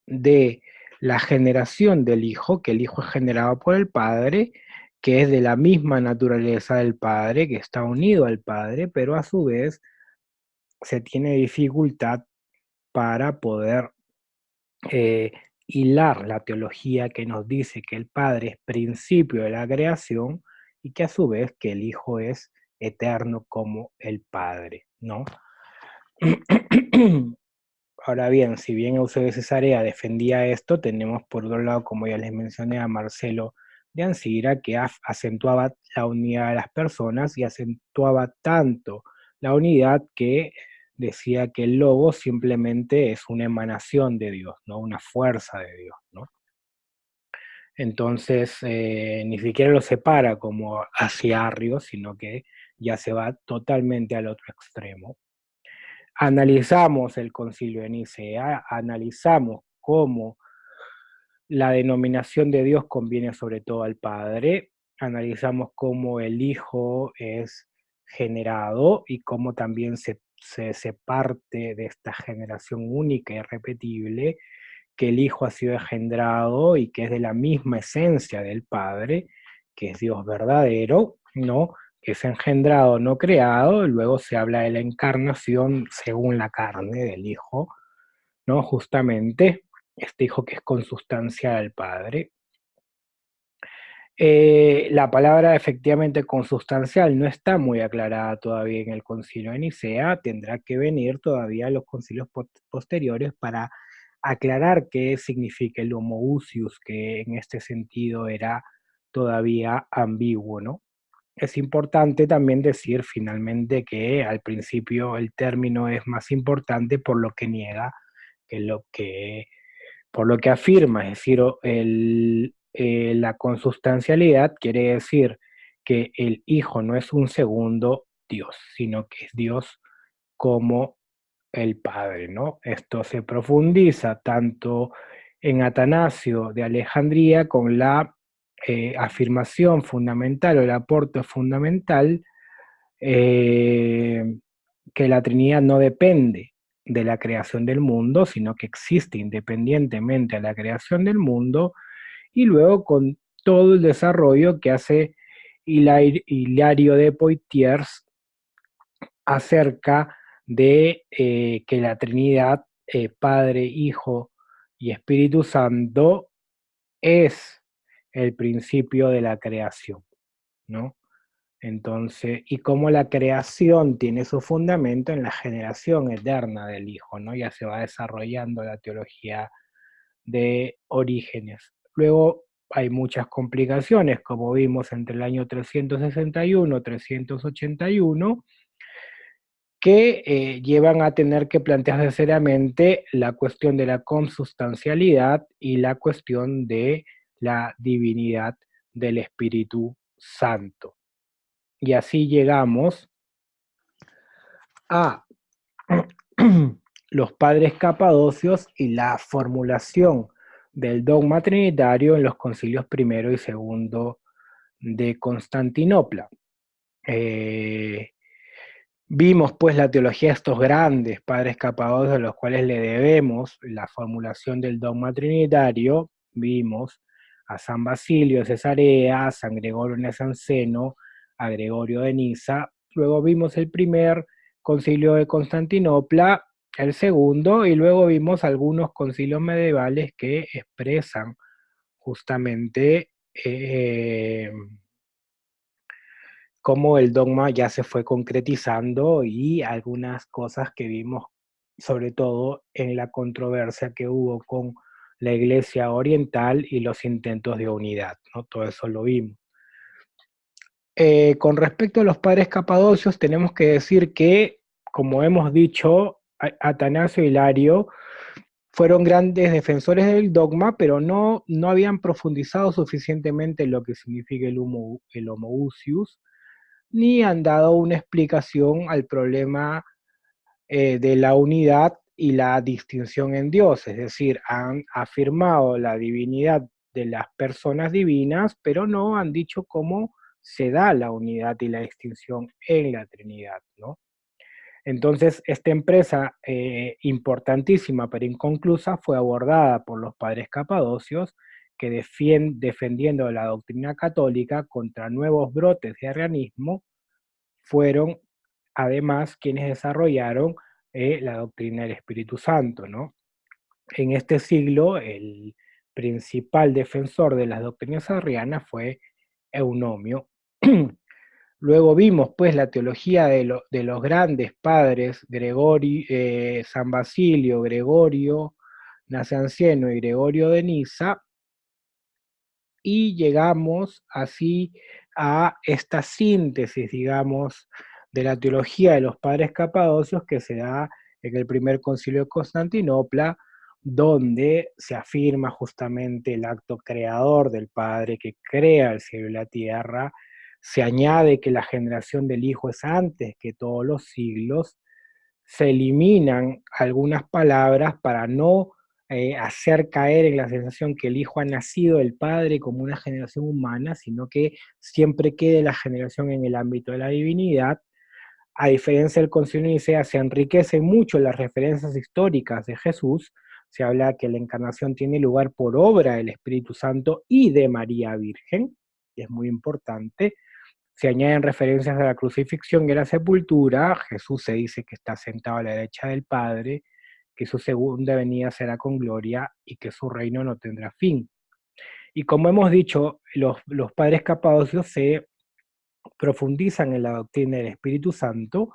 de la generación del Hijo, que el Hijo es generado por el Padre, que es de la misma naturaleza del Padre, que está unido al Padre, pero a su vez se tiene dificultad para poder eh, hilar la teología que nos dice que el Padre es principio de la creación y que a su vez que el Hijo es eterno como el Padre, ¿no? Ahora bien, si bien Eusebio de Cesarea defendía esto, tenemos por otro lado, como ya les mencioné, a Marcelo de Ancira, que acentuaba la unidad de las personas y acentuaba tanto la unidad que decía que el logo simplemente es una emanación de Dios, ¿no? Una fuerza de Dios, ¿no? Entonces, ni siquiera lo separa como hacia Arrios, sino que ya se va totalmente al otro extremo. Analizamos el Concilio de Nicea, analizamos cómo la denominación de Dios conviene sobre todo al Padre, analizamos cómo el Hijo es generado y cómo también se parte de esta generación única y irrepetible, que el Hijo ha sido engendrado y que es de la misma esencia del Padre, que es Dios verdadero, ¿no? Que es engendrado, no creado, y luego se habla de la encarnación según la carne del Hijo, ¿no? Justamente, este Hijo que es consustancial al Padre. La palabra efectivamente consustancial no está muy aclarada todavía en el Concilio de Nicea, tendrá que venir todavía a los concilios posteriores para aclarar qué significa el homoousius, que en este sentido era todavía ambiguo, ¿no? Es importante también decir finalmente que al principio el término es más importante por lo que niega que por lo que afirma, es decir, la consustancialidad quiere decir que el Hijo no es un segundo Dios, sino que es Dios como el Padre, ¿no? Esto se profundiza tanto en Atanasio de Alejandría con la afirmación fundamental o el aporte fundamental eh, que la Trinidad no depende de la creación del mundo, sino que existe independientemente a la creación del mundo, y luego con todo el desarrollo que hace Hilario de Poitiers acerca de que la Trinidad, Padre, Hijo y Espíritu Santo, es el principio de la creación, ¿no? Entonces, y cómo la creación tiene su fundamento en la generación eterna del Hijo, ¿no? Ya se va desarrollando la teología de Orígenes. Luego hay muchas complicaciones, como vimos entre el año 361 y 381, que llevan a tener que plantearse seriamente la cuestión de la consubstancialidad y la cuestión de la divinidad del Espíritu Santo. Y así llegamos a los padres capadocios y la formulación del dogma trinitario en los concilios primero y segundo de Constantinopla. Vimos pues la teología de estos grandes padres capadocios a los cuales le debemos la formulación del dogma trinitario. Vimos a San Basilio de Cesarea, a San Gregorio Nacianceno, a Gregorio de Niza. Luego vimos el primer concilio de Constantinopla, el segundo, y luego vimos algunos concilios medievales que expresan justamente cómo el dogma ya se fue concretizando y algunas cosas que vimos, sobre todo en la controversia que hubo con la Iglesia Oriental y los intentos de unidad, ¿no? Todo eso lo vimos. Con respecto a los padres capadocios, tenemos que decir que, como hemos dicho, Atanasio y Hilario fueron grandes defensores del dogma, pero no habían profundizado suficientemente en lo que significa el homoousius, ni han dado una explicación al problema de la unidad y la distinción en Dios, es decir, han afirmado la divinidad de las personas divinas, pero no han dicho cómo se da la unidad y la distinción en la Trinidad, ¿no? Entonces, esta empresa importantísima pero inconclusa fue abordada por los padres capadocios que defendiendo la doctrina católica contra nuevos brotes de arrianismo, fueron además quienes desarrollaron la doctrina del Espíritu Santo, ¿no? En este siglo, el principal defensor de las doctrinas arrianas fue Eunomio. Luego vimos pues la teología de los grandes padres, San Basilio, Gregorio Nacianceno y Gregorio de Niza, y llegamos así a esta síntesis, digamos, de la teología de los padres capadocios que se da en el primer concilio de Constantinopla, donde se afirma justamente el acto creador del Padre que crea el cielo y la tierra, se añade que la generación del Hijo es antes que todos los siglos, se eliminan algunas palabras para no hacer caer en la sensación que el Hijo ha nacido del Padre como una generación humana, sino que siempre quede la generación en el ámbito de la divinidad. A diferencia del Concilio de Nicea, se enriquecen mucho las referencias históricas de Jesús. Se habla que la encarnación tiene lugar por obra del Espíritu Santo y de María Virgen, y es muy importante. Se añaden referencias a la crucifixión y a la sepultura. Jesús se dice que está sentado a la derecha del Padre, que su segunda venida será con gloria y que su reino no tendrá fin. Y como hemos dicho, los padres capadocios se profundizan en la doctrina del Espíritu Santo,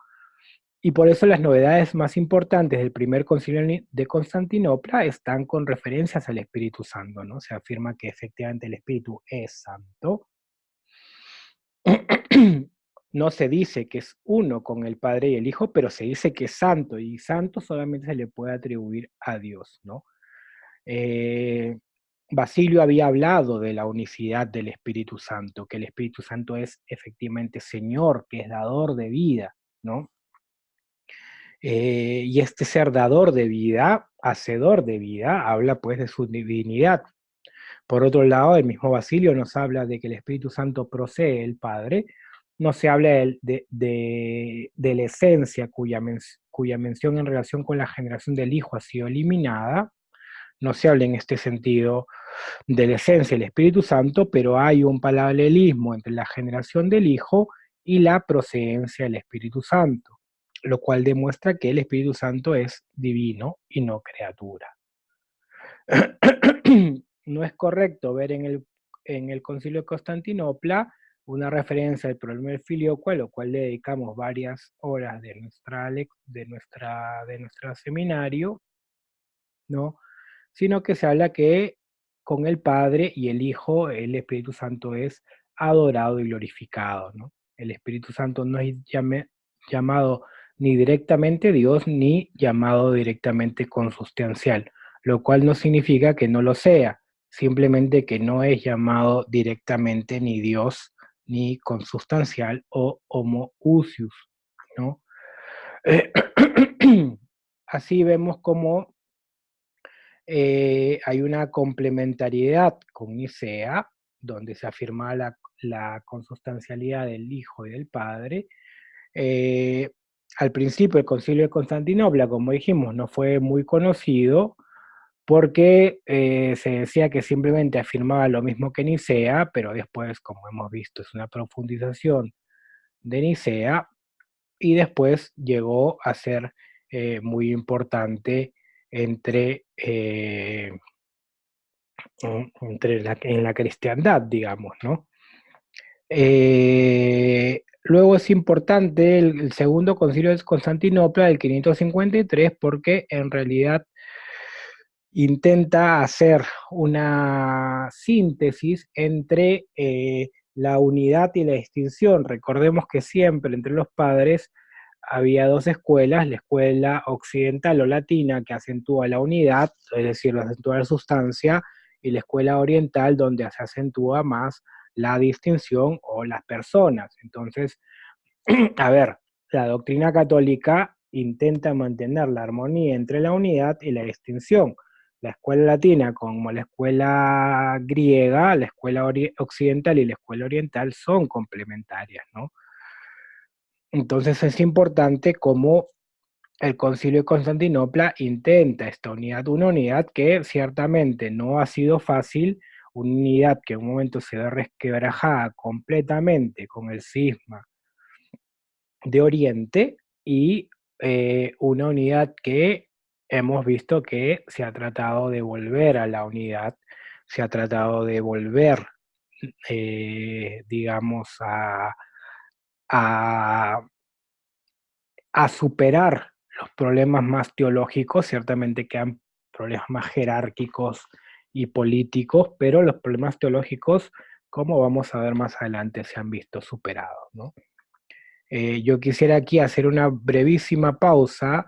y por eso las novedades más importantes del primer concilio de Constantinopla están con referencias al Espíritu Santo, ¿no? Se afirma que efectivamente el Espíritu es santo. No se dice que es uno con el Padre y el Hijo, pero se dice que es santo, y santo solamente se le puede atribuir a Dios, ¿no? Basilio había hablado de la unicidad del Espíritu Santo, que el Espíritu Santo es efectivamente Señor, que es dador de vida, ¿no? Y este ser dador de vida, hacedor de vida, habla pues de su divinidad. Por otro lado, el mismo Basilio nos habla de que el Espíritu Santo procede del Padre, no se habla de la esencia cuya mención en relación con la generación del Hijo ha sido eliminada, no se habla en este sentido de la esencia del Espíritu Santo, pero hay un paralelismo entre la generación del Hijo y la procedencia del Espíritu Santo, lo cual demuestra que el Espíritu Santo es divino y no criatura. No es correcto ver en el Concilio de Constantinopla una referencia al problema del filioque, a lo cual le dedicamos varias horas de nuestro seminario, ¿no? Sino que se habla que con el Padre y el Hijo, el Espíritu Santo es adorado y glorificado, ¿no? El Espíritu Santo no es llamado ni directamente Dios ni llamado directamente consustancial, lo cual no significa que no lo sea, simplemente que no es llamado directamente ni Dios ni consustancial o homoousios, ¿no? Así vemos cómo hay una complementariedad con Nicea, donde se afirma la consustancialidad del Hijo y del Padre. Eh, Al principio el Concilio de Constantinopla, como dijimos, no fue muy conocido porque se decía que simplemente afirmaba lo mismo que Nicea, pero después, como hemos visto, es una profundización de Nicea, y después llegó a ser muy importante entre en la cristiandad, digamos, ¿no? Luego es importante el segundo concilio de Constantinopla del 553 porque en realidad intenta hacer una síntesis entre la unidad y la distinción. Recordemos que siempre entre los padres había dos escuelas, la escuela occidental o latina que acentúa la unidad, es decir, acentúa la sustancia, y la escuela oriental donde se acentúa más la distinción o las personas. Entonces, a ver, la doctrina católica intenta mantener la armonía entre la unidad y la distinción. La escuela latina, como la escuela griega, la escuela occidental y la escuela oriental son complementarias, ¿no? Entonces es importante cómo el Concilio de Constantinopla intenta esta unidad, una unidad que ciertamente no ha sido fácil, una unidad que en un momento se ve resquebrajada completamente con el cisma de Oriente, y una unidad que hemos visto que se ha tratado de volver a la unidad, se ha tratado de volver, digamos, a, a superar los problemas más teológicos, ciertamente quedan problemas más jerárquicos y políticos, pero los problemas teológicos, como vamos a ver más adelante, se han visto superados, ¿no? Yo quisiera aquí hacer una brevísima pausa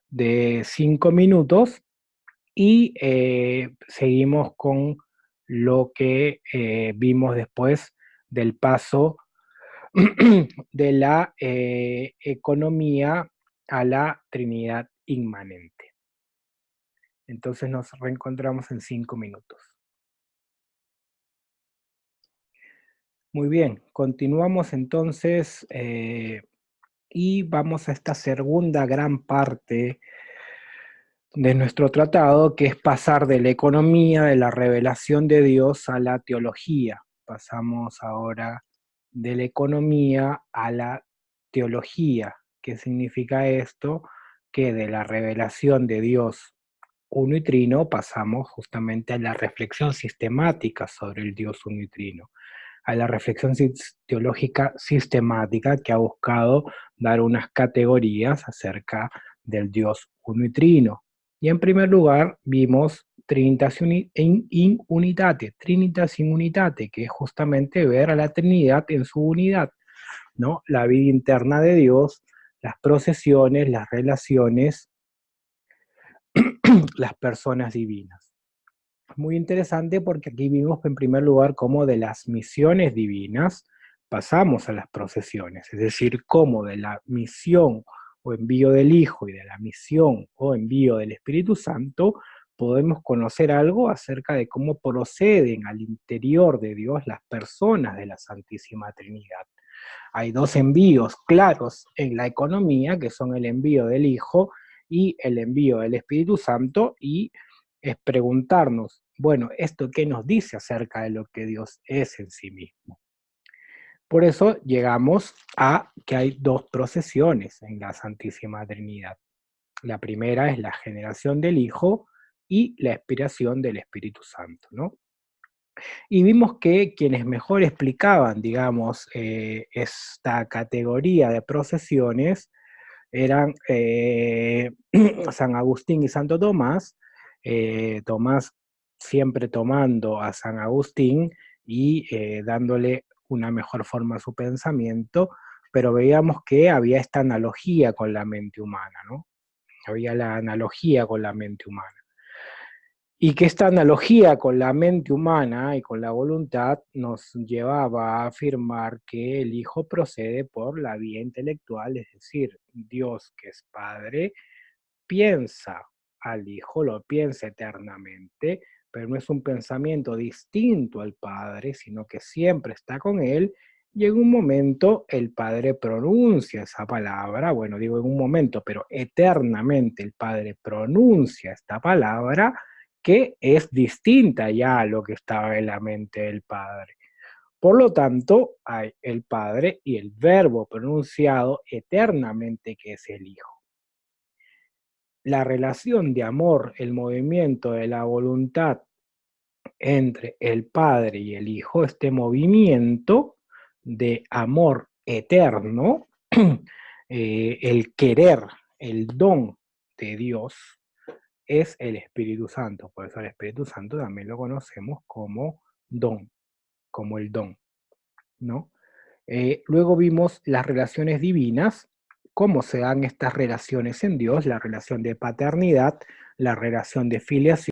de 5 minutos Y seguimos con lo que vimos después del paso de la economía a la Trinidad inmanente. Entonces nos reencontramos en 5 minutos. Muy bien, continuamos entonces y vamos a esta segunda gran parte de nuestro tratado, que es pasar de la economía, de la revelación de Dios a la teología. Pasamos ahora de la economía a la teología. ¿Qué significa esto? Que de la revelación de Dios uno y trino pasamos justamente a la reflexión sistemática sobre el Dios uno y trino, a la reflexión teológica sistemática que ha buscado dar unas categorías acerca del Dios uno y trino. Y en primer lugar vimos Trinitas in Unitate, Trinitas in Unitate, que es justamente ver a la Trinidad en su unidad, ¿no? La vida interna de Dios, las procesiones, las relaciones, las personas divinas. Muy interesante porque aquí vimos en primer lugar cómo de las misiones divinas pasamos a las procesiones, es decir, cómo de la misión o envío del Hijo y de la misión o envío del Espíritu Santo podemos conocer algo acerca de cómo proceden al interior de Dios las personas de la Santísima Trinidad. Hay dos envíos claros en la economía, que son el envío del Hijo y el envío del Espíritu Santo, y es preguntarnos, bueno, ¿esto qué nos dice acerca de lo que Dios es en sí mismo? Por eso llegamos a que hay dos procesiones en la Santísima Trinidad. La primera es la generación del Hijo y la expiración del Espíritu Santo, ¿no? Y vimos que quienes mejor explicaban, digamos, esta categoría de procesiones eran San Agustín y Santo Tomás. Tomás siempre tomando a San Agustín y dándole una mejor forma a su pensamiento, pero veíamos que había esta analogía con la mente humana, ¿no? Había la analogía con la mente humana. Y que esta analogía con la mente humana y con la voluntad nos llevaba a afirmar que el Hijo procede por la vía intelectual, es decir, Dios, que es Padre, piensa al Hijo, lo piensa eternamente, pero no es un pensamiento distinto al Padre, sino que siempre está con Él, y en un momento el Padre pronuncia esa palabra, bueno, digo en un momento, pero eternamente el Padre pronuncia esta palabra, que es distinta ya a lo que estaba en la mente del Padre. Por lo tanto, hay el Padre y el Verbo pronunciado eternamente, que es el Hijo. La relación de amor, el movimiento de la voluntad entre el Padre y el Hijo, este movimiento de amor eterno, el querer, el don de Dios, es el Espíritu Santo. Por eso el Espíritu Santo también lo conocemos como don, como el don, ¿no? Luego vimos las relaciones divinas, cómo se dan estas relaciones en Dios, la relación de paternidad, la relación de filiación.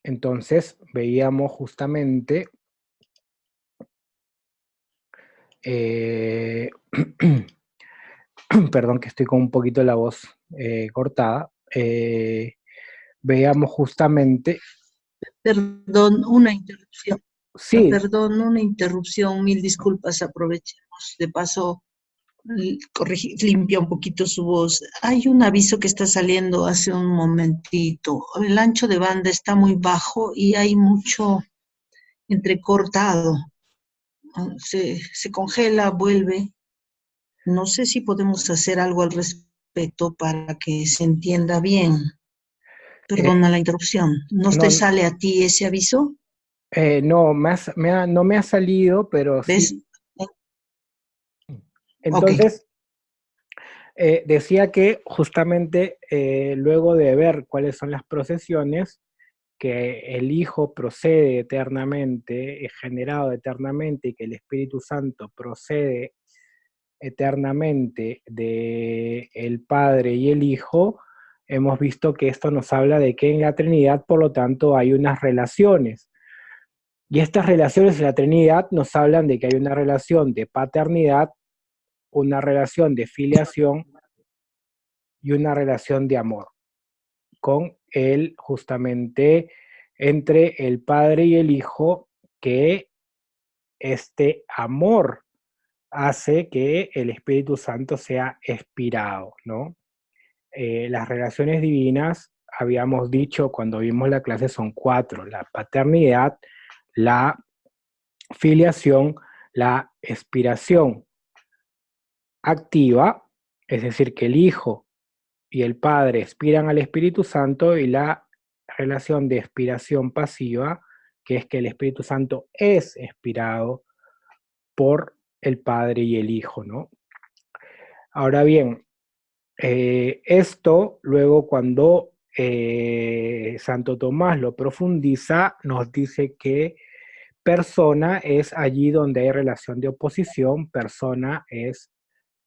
Entonces veíamos justamente, eh, perdón que estoy con un poquito la voz cortada, veíamos justamente, Perdón, una interrupción. sí, Perdón, una interrupción, mil disculpas, aprovechemos. De paso, limpia un poquito su voz. Hay un aviso que está saliendo hace un momentito. El ancho de banda está muy bajo y hay mucho entrecortado. Se congela, vuelve. No sé si podemos hacer algo al respecto para que se entienda bien. Perdona la interrupción. ¿No te no, sale a ti ese aviso? no, no me ha salido, pero ¿Ves? sí. Ok. Entonces, decía que justamente luego de ver cuáles son las procesiones, que el Hijo procede eternamente, es generado eternamente, y que el Espíritu Santo procede eternamente de el Padre y el Hijo, hemos visto que esto nos habla de que en la Trinidad, por lo tanto, hay unas relaciones. Y estas relaciones en la Trinidad nos hablan de que hay una relación de paternidad, una relación de filiación y una relación de amor, con él justamente entre el Padre y el Hijo, que este amor hace que el Espíritu Santo sea expirado, ¿no? Las relaciones divinas, habíamos dicho cuando vimos la clase, son cuatro: la paternidad, la filiación, la expiración activa, es decir, que el Hijo y el Padre expiran al Espíritu Santo, y la relación de expiración pasiva, que es que el Espíritu Santo es expirado por el Padre y el Hijo, ¿no? Ahora bien, esto luego cuando Santo Tomás lo profundiza, nos dice que persona es allí donde hay relación de oposición, persona es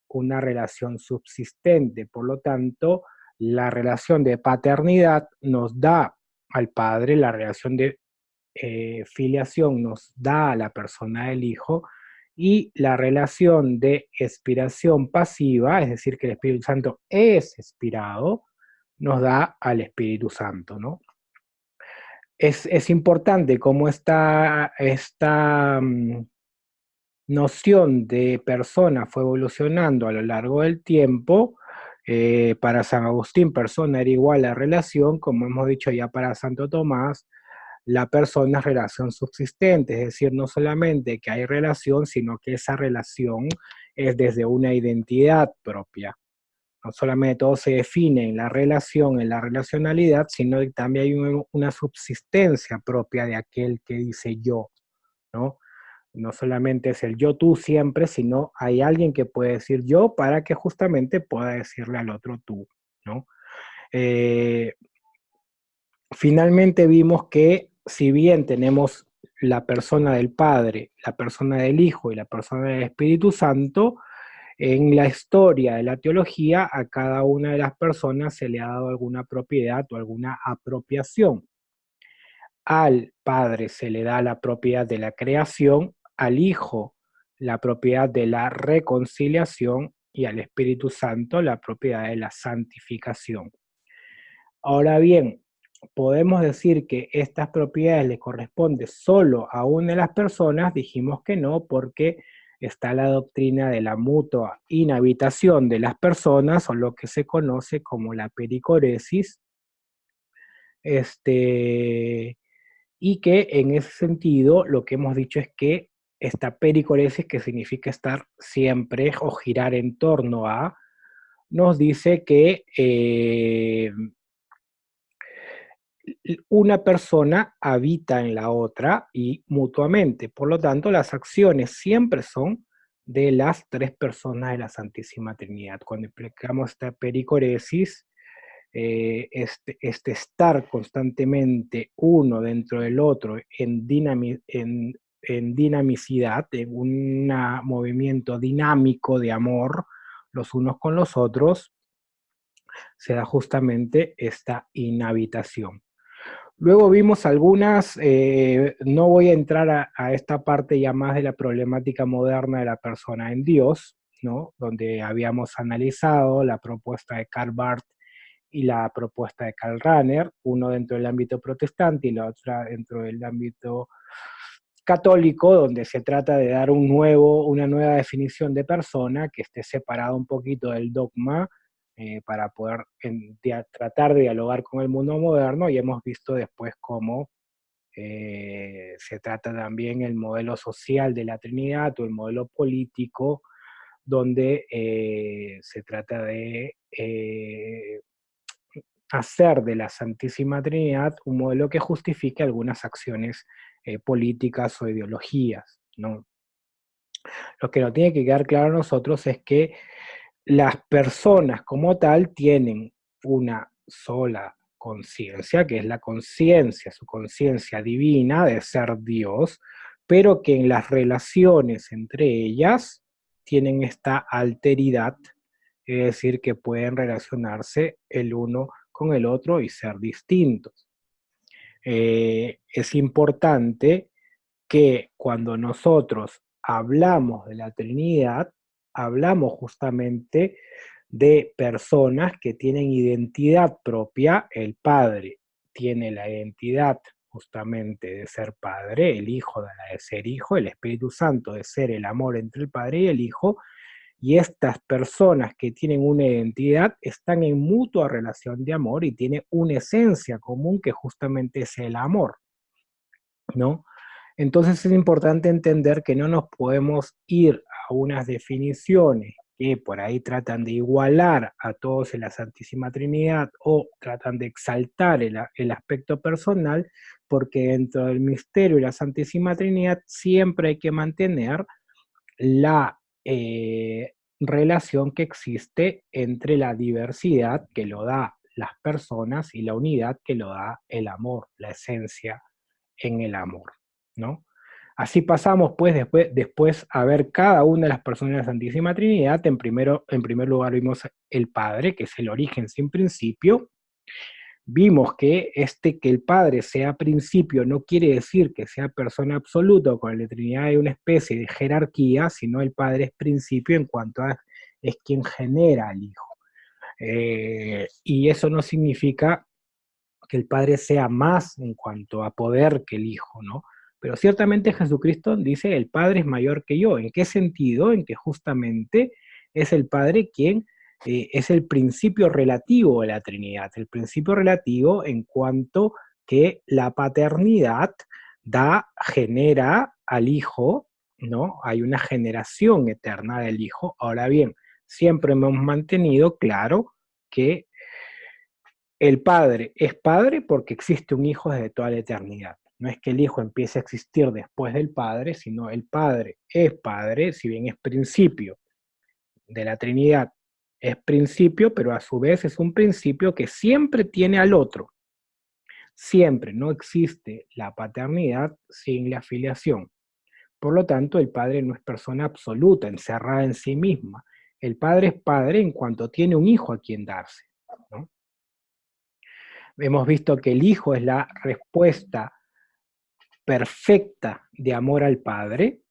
una relación subsistente. Por lo tanto, la relación de paternidad nos da al Padre, la relación de filiación nos da a la persona del Hijo, y la relación de expiración pasiva, es decir, que el Espíritu Santo es expirado, nos da al Espíritu Santo, ¿no? Es importante cómo esta noción de persona fue evolucionando a lo largo del tiempo. Para San Agustín, persona era igual a relación, como hemos dicho ya para Santo Tomás, la persona es relación subsistente, es decir, no solamente que hay relación, sino que esa relación es desde una identidad propia. No solamente todo se define en la relación, en la relacionalidad, sino que también hay una subsistencia propia de aquel que dice yo, ¿no? No solamente es el yo tú siempre, sino hay alguien que puede decir yo para que justamente pueda decirle al otro tú, ¿no? Eh, Finalmente vimos que si bien tenemos la persona del Padre, la persona del Hijo y la persona del Espíritu Santo, en la historia de la teología a cada una de las personas se le ha dado alguna propiedad o alguna apropiación. Al Padre se le da la propiedad de la creación, al Hijo la propiedad de la reconciliación y al Espíritu Santo la propiedad de la santificación. Ahora bien, ¿podemos decir que estas propiedades le corresponden solo a una de las personas? Dijimos que no, porque está la doctrina de la mutua inhabitación de las personas, o lo que se conoce como la pericoresis, y que en ese sentido lo que hemos dicho es que esta pericoresis, que significa estar siempre o girar en torno a, nos dice que una persona habita en la otra y mutuamente. Por lo tanto, las acciones siempre son de las tres personas de la Santísima Trinidad. Cuando explicamos esta pericoresis, este estar constantemente uno dentro del otro en dinamicidad, en un movimiento dinámico de amor los unos con los otros, se da justamente esta inhabitación. Luego vimos algunas, no voy a entrar a esta parte ya más de la problemática moderna de la persona en Dios, ¿no? Donde habíamos analizado la propuesta de Karl Barth y la propuesta de Karl Rahner, uno dentro del ámbito protestante y la otra dentro del ámbito católico, donde se trata de dar una nueva definición de persona que esté separada un poquito del dogma, para poder tratar de dialogar con el mundo moderno, y hemos visto después cómo se trata también el modelo social de la Trinidad o el modelo político, donde se trata de hacer de la Santísima Trinidad un modelo que justifique algunas acciones políticas o ideologías, ¿no? Lo que nos tiene que quedar claro a nosotros es que las personas como tal tienen una sola conciencia, que es la conciencia, su conciencia divina de ser Dios, pero que en las relaciones entre ellas tienen esta alteridad, es decir, que pueden relacionarse el uno con el otro y ser distintos. Es importante que cuando nosotros hablamos de la Trinidad, hablamos justamente de personas que tienen identidad propia. El Padre tiene la identidad justamente de ser Padre, el Hijo de la de ser Hijo, el Espíritu Santo de ser el amor entre el Padre y el Hijo, y estas personas que tienen una identidad están en mutua relación de amor y tienen una esencia común que justamente es el amor, ¿no? Entonces es importante entender que no nos podemos ir a unas definiciones que por ahí tratan de igualar a todos en la Santísima Trinidad o tratan de exaltar el aspecto personal, porque dentro del misterio de la Santísima Trinidad siempre hay que mantener la relación que existe entre la diversidad que lo da las personas y la unidad que lo da el amor, la esencia en el amor, ¿no? Así pasamos pues después a ver cada una de las personas de la Santísima Trinidad. En primer lugar vimos el Padre, que es el origen sin principio. Vimos que que el Padre sea principio no quiere decir que sea persona absoluta, o con la Trinidad hay una especie de jerarquía, sino el Padre es principio en cuanto a es quien genera al Hijo. Y eso no significa que el Padre sea más en cuanto a poder que el Hijo, ¿no? Pero ciertamente Jesucristo dice, el Padre es mayor que yo. ¿En qué sentido? En que justamente es el Padre quien es el principio relativo de la Trinidad, el principio relativo en cuanto que la paternidad genera al Hijo, ¿no? Hay una generación eterna del Hijo. Ahora bien, siempre hemos mantenido claro que el Padre es Padre porque existe un Hijo desde toda la eternidad. No es que el Hijo empiece a existir después del Padre, sino el Padre es Padre, si bien es principio de la Trinidad, es principio, pero a su vez es un principio que siempre tiene al otro. Siempre, no existe la paternidad sin la filiación. Por lo tanto, el Padre no es persona absoluta, encerrada en sí misma. El Padre es Padre en cuanto tiene un Hijo a quien darse, ¿no? Hemos visto que el Hijo es la respuesta perfecta de amor al Padre,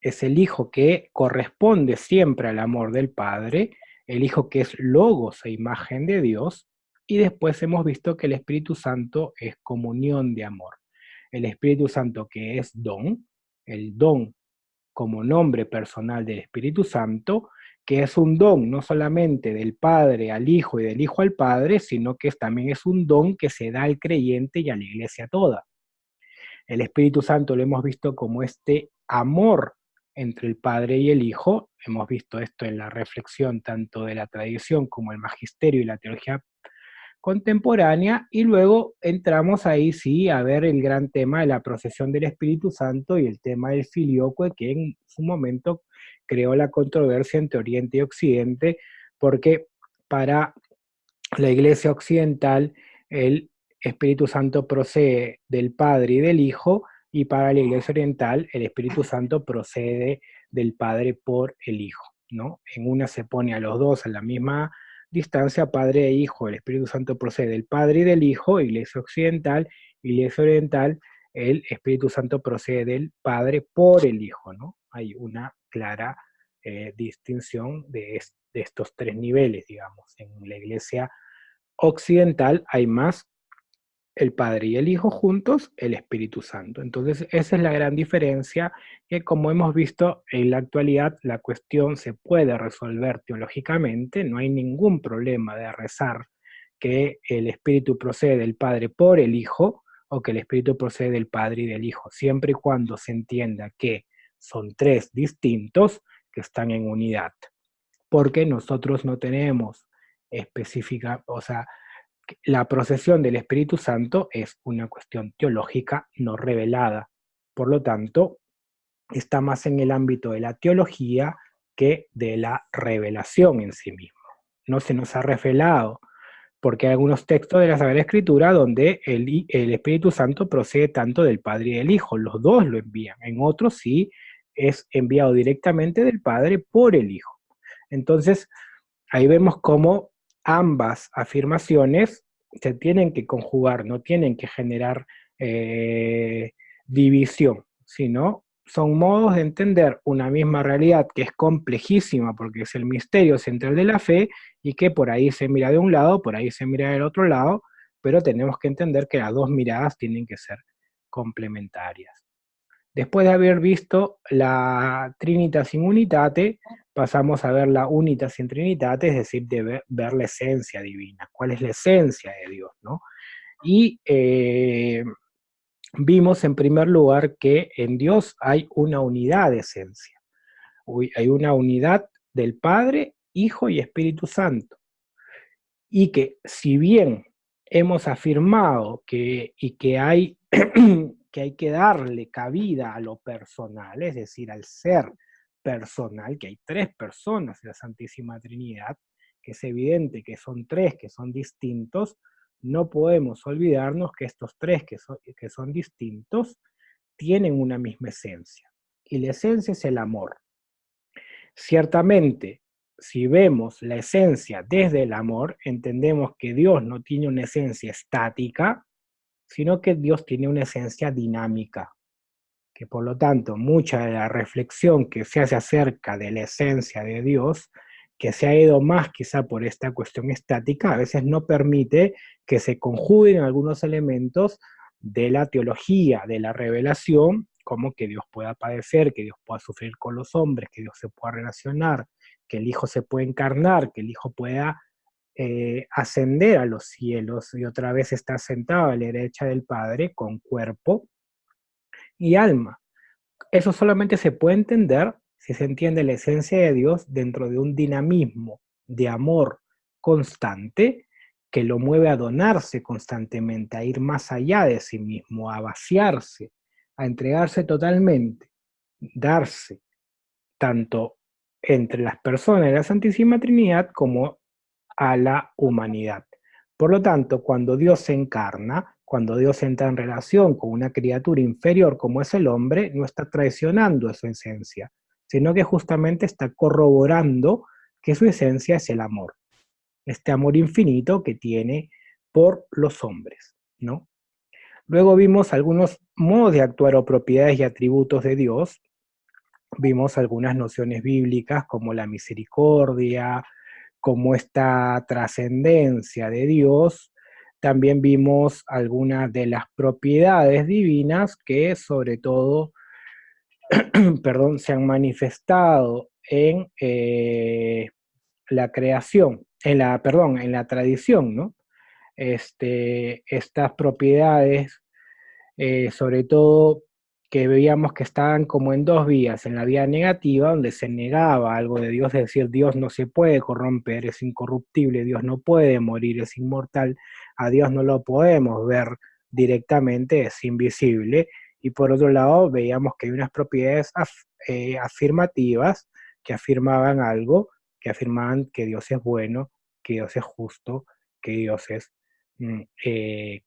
es el Hijo que corresponde siempre al amor del Padre, el Hijo que es logos e imagen de Dios, y después hemos visto que el Espíritu Santo es comunión de amor. El Espíritu Santo que es don, el don como nombre personal del Espíritu Santo, que es un don no solamente del Padre al Hijo y del Hijo al Padre, sino que también es un don que se da al creyente y a la iglesia toda. El Espíritu Santo lo hemos visto como este amor entre el Padre y el Hijo. Hemos visto esto en la reflexión tanto de la tradición como el magisterio y la teología contemporánea, y luego entramos ahí sí a ver el gran tema de la procesión del Espíritu Santo y el tema del filioque, que en su momento creó la controversia entre Oriente y Occidente, porque para la Iglesia occidental el Espíritu Santo procede del Padre y del Hijo, y para la Iglesia oriental el Espíritu Santo procede del Padre por el Hijo, ¿no? En una se pone a los dos a la misma distancia, Padre e Hijo. El Espíritu Santo procede del Padre y del Hijo. Iglesia occidental, Iglesia oriental, el Espíritu Santo procede del Padre por el Hijo, ¿no? Hay una clara distinción de estos tres niveles, digamos. En la Iglesia occidental hay más el Padre y el Hijo juntos, el Espíritu Santo. Entonces, esa es la gran diferencia, que como hemos visto en la actualidad, la cuestión se puede resolver teológicamente, no hay ningún problema de rezar que el Espíritu procede del Padre por el Hijo, o que el Espíritu procede del Padre y del Hijo, siempre y cuando se entienda que son tres distintos que están en unidad, porque nosotros no tenemos específica, o sea, la procesión del Espíritu Santo es una cuestión teológica no revelada. Por lo tanto, está más en el ámbito de la teología que de la revelación en sí mismo. No se nos ha revelado, porque hay algunos textos de la Sagrada Escritura donde el Espíritu Santo procede tanto del Padre y del Hijo, los dos lo envían. En otros sí, es enviado directamente del Padre por el Hijo. Entonces, ahí vemos cómo ambas afirmaciones se tienen que conjugar, no tienen que generar división, sino son modos de entender una misma realidad que es complejísima porque es el misterio central de la fe y que por ahí se mira de un lado, por ahí se mira del otro lado, pero tenemos que entender que las dos miradas tienen que ser complementarias. Después de haber visto la Trinitas in Unitate, pasamos a ver la Unitas in Trinitate, es decir, de ver la esencia divina, cuál es la esencia de Dios, ¿no? Y vimos en primer lugar que en Dios hay una unidad de esencia, hay una unidad del Padre, Hijo y Espíritu Santo, y que si bien hemos afirmado que hay que hay que darle cabida a lo personal, es decir, al ser personal, que hay tres personas en la Santísima Trinidad, que es evidente que son tres, que son distintos, no podemos olvidarnos que estos tres que son distintos tienen una misma esencia. Y la esencia es el amor. Ciertamente, si vemos la esencia desde el amor, entendemos que Dios no tiene una esencia estática, sino que Dios tiene una esencia dinámica, que por lo tanto mucha de la reflexión que se hace acerca de la esencia de Dios, que se ha ido más quizá por esta cuestión estática, a veces no permite que se conjuguen algunos elementos de la teología, de la revelación, como que Dios pueda padecer, que Dios pueda sufrir con los hombres, que Dios se pueda relacionar, que el Hijo se pueda encarnar, que el Hijo pueda ascender a los cielos y otra vez estar sentado a la derecha del Padre con cuerpo y alma. Eso solamente se puede entender si se entiende la esencia de Dios dentro de un dinamismo de amor constante que lo mueve a donarse constantemente, a ir más allá de sí mismo, a vaciarse, a entregarse totalmente, darse tanto entre las personas de la Santísima Trinidad como a la humanidad. Por lo tanto, cuando Dios se encarna, cuando Dios entra en relación con una criatura inferior como es el hombre, no está traicionando su esencia, sino que justamente está corroborando que su esencia es el amor, este amor infinito que tiene por los hombres, ¿no? Luego vimos algunos modos de actuar o propiedades y atributos de Dios, vimos algunas nociones bíblicas como la misericordia, como esta trascendencia de Dios. También vimos algunas de las propiedades divinas que sobre todo perdón, se han manifestado en la creación, en la tradición, ¿no? Estas propiedades sobre todo que veíamos que estaban como en dos vías, en la vía negativa, donde se negaba algo de Dios, es decir, Dios no se puede corromper, es incorruptible, Dios no puede morir, es inmortal, a Dios no lo podemos ver directamente, es invisible, y por otro lado veíamos que hay unas propiedades afirmativas que afirmaban algo, que afirmaban que Dios es bueno, que Dios es justo, que Dios es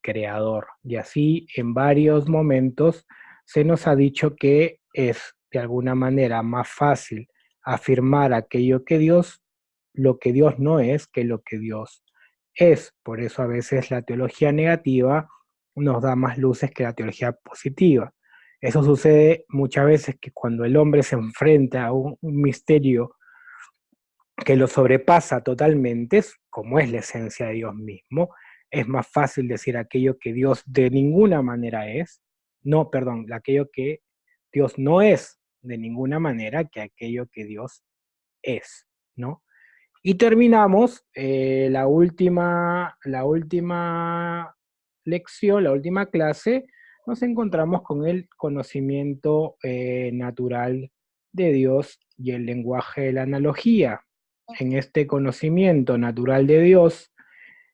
creador. Y así en varios momentos se nos ha dicho que es de alguna manera más fácil afirmar aquello que Dios, lo que Dios no es, que lo que Dios es. Por eso a veces la teología negativa nos da más luces que la teología positiva. Eso sucede muchas veces que cuando el hombre se enfrenta a un misterio que lo sobrepasa totalmente, como es la esencia de Dios mismo, es más fácil decir aquello que Dios de ninguna manera es, no, perdón, aquello que Dios no es de ninguna manera que aquello que Dios es, ¿no? Y terminamos la última lección, la última clase, nos encontramos con el conocimiento natural de Dios y el lenguaje de la analogía. En este conocimiento natural de Dios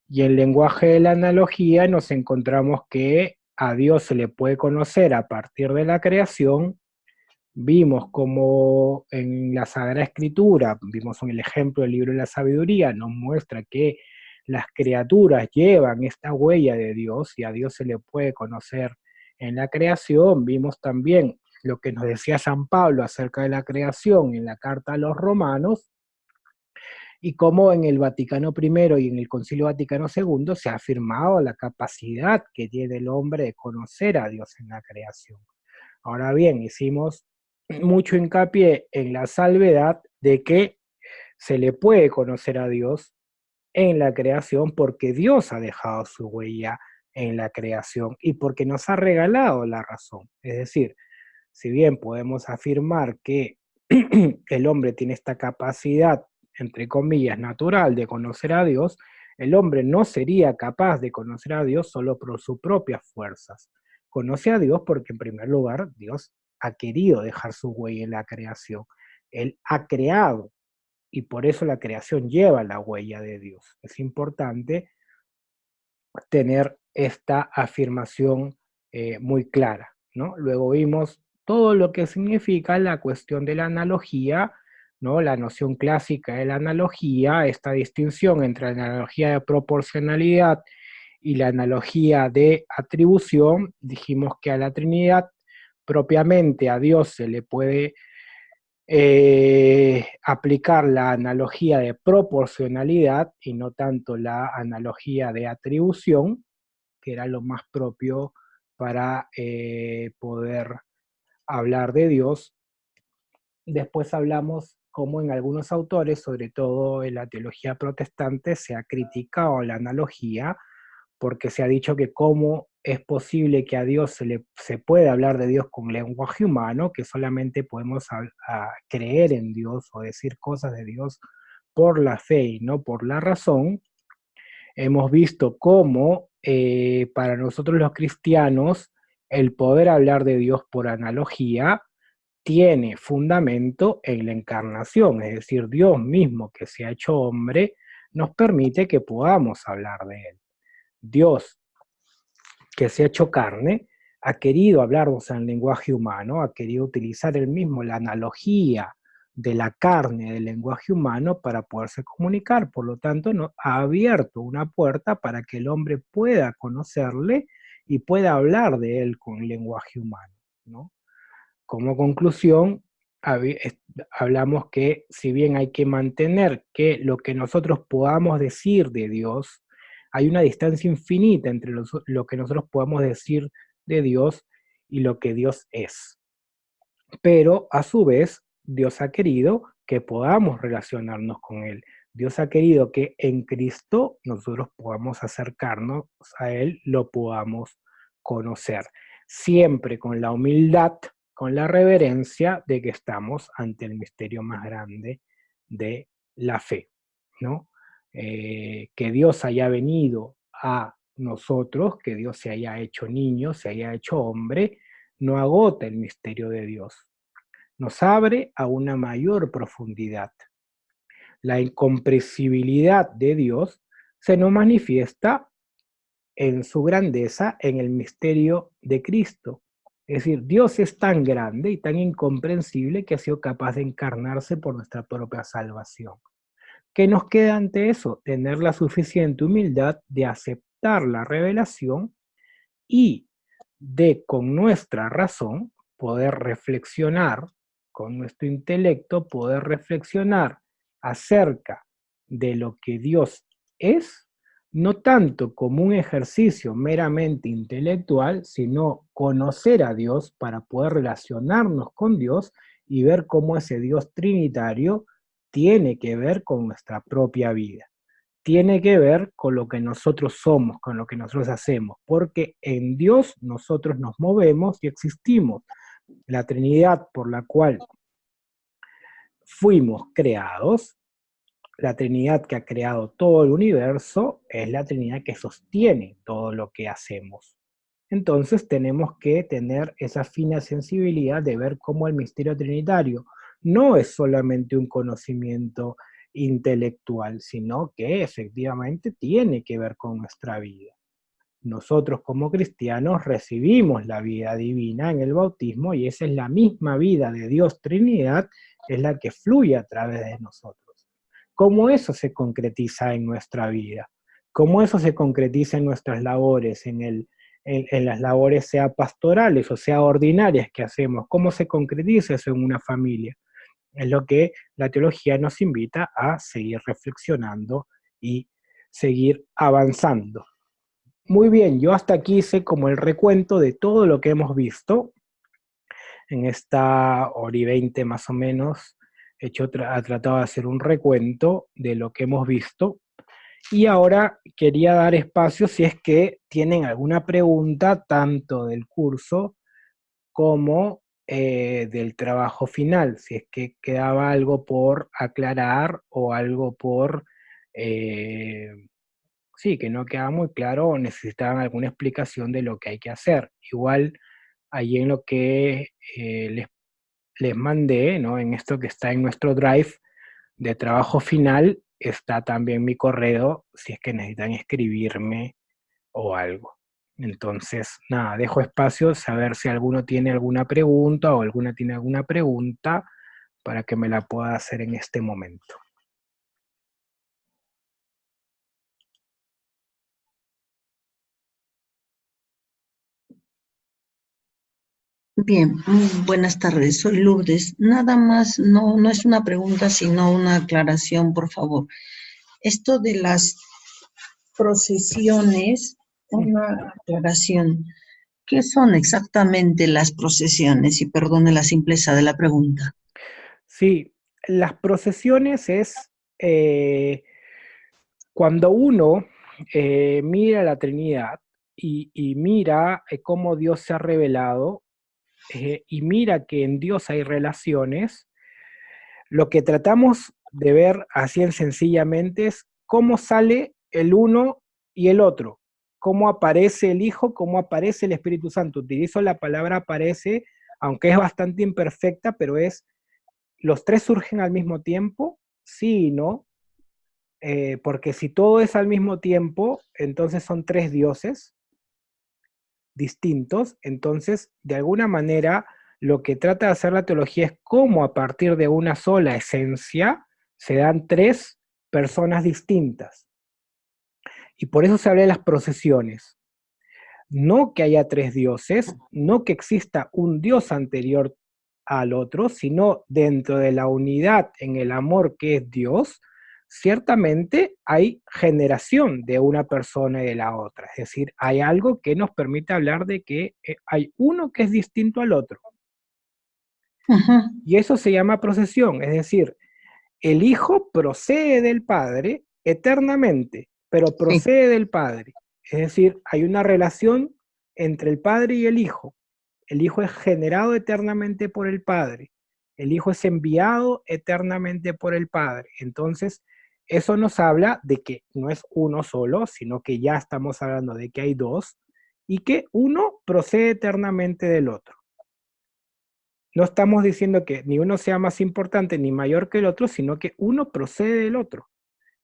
y el lenguaje de la analogía nos encontramos que a Dios se le puede conocer a partir de la creación. Vimos como en la Sagrada Escritura, vimos en el ejemplo del libro de la sabiduría, nos muestra que las criaturas llevan esta huella de Dios y a Dios se le puede conocer en la creación. Vimos también lo que nos decía San Pablo acerca de la creación en la carta a los Romanos, y cómo en el Vaticano I y en el Concilio Vaticano II se ha afirmado la capacidad que tiene el hombre de conocer a Dios en la creación. Ahora bien, hicimos mucho hincapié en la salvedad de que se le puede conocer a Dios en la creación porque Dios ha dejado su huella en la creación y porque nos ha regalado la razón. Es decir, si bien podemos afirmar que el hombre tiene esta capacidad, entre comillas, natural de conocer a Dios, el hombre no sería capaz de conocer a Dios solo por sus propias fuerzas. Conoce a Dios porque, en primer lugar, Dios ha querido dejar su huella en la creación. Él ha creado y por eso la creación lleva la huella de Dios. Es importante tener esta afirmación muy clara, ¿no? Luego vimos todo lo que significa la cuestión de la analogía, ¿no? La noción clásica de la analogía, esta distinción entre la analogía de proporcionalidad y la analogía de atribución. Dijimos que a la Trinidad, propiamente a Dios se le puede aplicar la analogía de proporcionalidad y no tanto la analogía de atribución, que era lo más propio para poder hablar de Dios. Después hablamos cómo en algunos autores, sobre todo en la teología protestante, se ha criticado la analogía porque se ha dicho que cómo es posible que a Dios se puede hablar de Dios con lenguaje humano, que solamente podemos creer en Dios o decir cosas de Dios por la fe y no por la razón. Hemos visto cómo para nosotros los cristianos el poder hablar de Dios por analogía tiene fundamento en la encarnación, es decir, Dios mismo que se ha hecho hombre nos permite que podamos hablar de él. Dios que se ha hecho carne ha querido hablarnos en lenguaje humano, ha querido utilizar él mismo la analogía de la carne, del lenguaje humano, para poderse comunicar. Por lo tanto, ha abierto una puerta para que el hombre pueda conocerle y pueda hablar de él con lenguaje humano, ¿no? Como conclusión, hablamos que si bien hay que mantener que lo que nosotros podamos decir de Dios, hay una distancia infinita entre lo que nosotros podamos decir de Dios y lo que Dios es. Pero a su vez, Dios ha querido que podamos relacionarnos con Él. Dios ha querido que en Cristo nosotros podamos acercarnos a Él, lo podamos conocer. Siempre con la humildad, con la reverencia de que estamos ante el misterio más grande de la fe, ¿no? Que Dios haya venido a nosotros, que Dios se haya hecho niño, se haya hecho hombre, no agota el misterio de Dios, nos abre a una mayor profundidad. La incomprensibilidad de Dios se nos manifiesta en su grandeza en el misterio de Cristo. Es decir, Dios es tan grande y tan incomprensible que ha sido capaz de encarnarse por nuestra propia salvación. ¿Qué nos queda ante eso? Tener la suficiente humildad de aceptar la revelación y de, con nuestra razón, poder reflexionar, con nuestro intelecto, poder reflexionar acerca de lo que Dios es, no tanto como un ejercicio meramente intelectual, sino conocer a Dios para poder relacionarnos con Dios y ver cómo ese Dios trinitario tiene que ver con nuestra propia vida, tiene que ver con lo que nosotros somos, con lo que nosotros hacemos, porque en Dios nosotros nos movemos y existimos. La Trinidad por la cual fuimos creados, la Trinidad que ha creado todo el universo, es la Trinidad que sostiene todo lo que hacemos. Entonces tenemos que tener esa fina sensibilidad de ver cómo el misterio trinitario no es solamente un conocimiento intelectual, sino que efectivamente tiene que ver con nuestra vida. Nosotros como cristianos recibimos la vida divina en el bautismo y esa es la misma vida de Dios Trinidad, es la que fluye a través de nosotros. ¿Cómo eso se concretiza en nuestra vida? ¿Cómo eso se concretiza en nuestras labores, en las labores, sea pastorales o sea ordinarias que hacemos, cómo se concretiza eso en una familia. Es lo que la teología nos invita a seguir reflexionando y seguir avanzando. Muy bien, yo hasta aquí hice como el recuento de todo lo que hemos visto en esta hora y 20 más o menos. Ha tratado de hacer un recuento de lo que hemos visto. Y ahora quería dar espacio si es que tienen alguna pregunta, tanto del curso como del trabajo final, si es que quedaba algo por aclarar o algo por, sí, que no quedaba muy claro o necesitaban alguna explicación de lo que hay que hacer. Igual, ahí en lo que les mandé, ¿no? En esto que está en nuestro drive de trabajo final, está también mi correo, si es que necesitan escribirme o algo. Entonces, nada, dejo espacio, saber si alguno tiene alguna pregunta o alguna tiene alguna pregunta para que me la pueda hacer en este momento. Bien, buenas tardes, soy Lourdes. Nada más, no es una pregunta, sino una aclaración, por favor. Esto de las procesiones, una aclaración. ¿Qué son exactamente las procesiones? Y perdone la simpleza de la pregunta. Sí, las procesiones es cuando uno mira la Trinidad y mira cómo Dios se ha revelado y mira que en Dios hay relaciones. Lo que tratamos de ver así en sencillamente es cómo sale el uno y el otro, cómo aparece el Hijo, cómo aparece el Espíritu Santo. Utilizo la palabra aparece, aunque es bastante imperfecta, pero es, los tres surgen al mismo tiempo, sí y no, porque si todo es al mismo tiempo, entonces son tres dioses distintos, entonces de alguna manera lo que trata de hacer la teología es cómo a partir de una sola esencia se dan tres personas distintas. Y por eso se habla de las procesiones. No que haya tres dioses, no que exista un dios anterior al otro, sino dentro de la unidad en el amor que es Dios, ciertamente hay generación de una persona y de la otra. Es decir, hay algo que nos permite hablar de que hay uno que es distinto al otro. Ajá. Y eso se llama procesión, es decir, el Hijo procede del Padre eternamente, pero Sí. procede del Padre. Es decir, hay una relación entre el Padre y el Hijo. El Hijo es generado eternamente por el Padre. El Hijo es enviado eternamente por el Padre. Entonces, eso nos habla de que no es uno solo, sino que ya estamos hablando de que hay dos y que uno procede eternamente del otro. No estamos diciendo que ni uno sea más importante ni mayor que el otro, sino que uno procede del otro.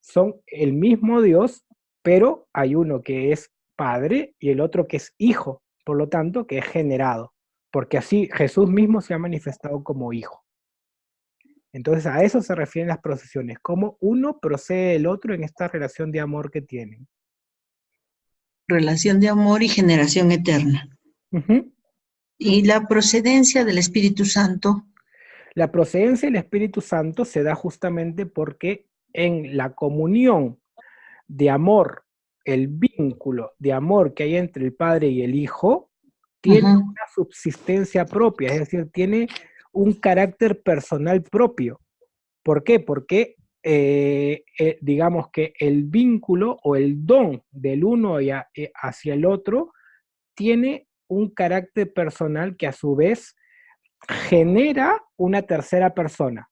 Son el mismo Dios, pero hay uno que es padre y el otro que es hijo, por lo tanto, que es generado, porque así Jesús mismo se ha manifestado como hijo. Entonces a eso se refieren las procesiones, cómo uno procede del otro en esta relación de amor que tienen. Relación de amor y generación eterna. Uh-huh. Y la procedencia del Espíritu Santo. La procedencia del Espíritu Santo se da justamente porque en la comunión de amor, el vínculo de amor que hay entre el Padre y el Hijo, tiene Uh-huh. una subsistencia propia, es decir, tiene un carácter personal propio. ¿Por qué? Porque digamos que el vínculo o el don del uno hacia el otro tiene un carácter personal que a su vez genera una tercera persona.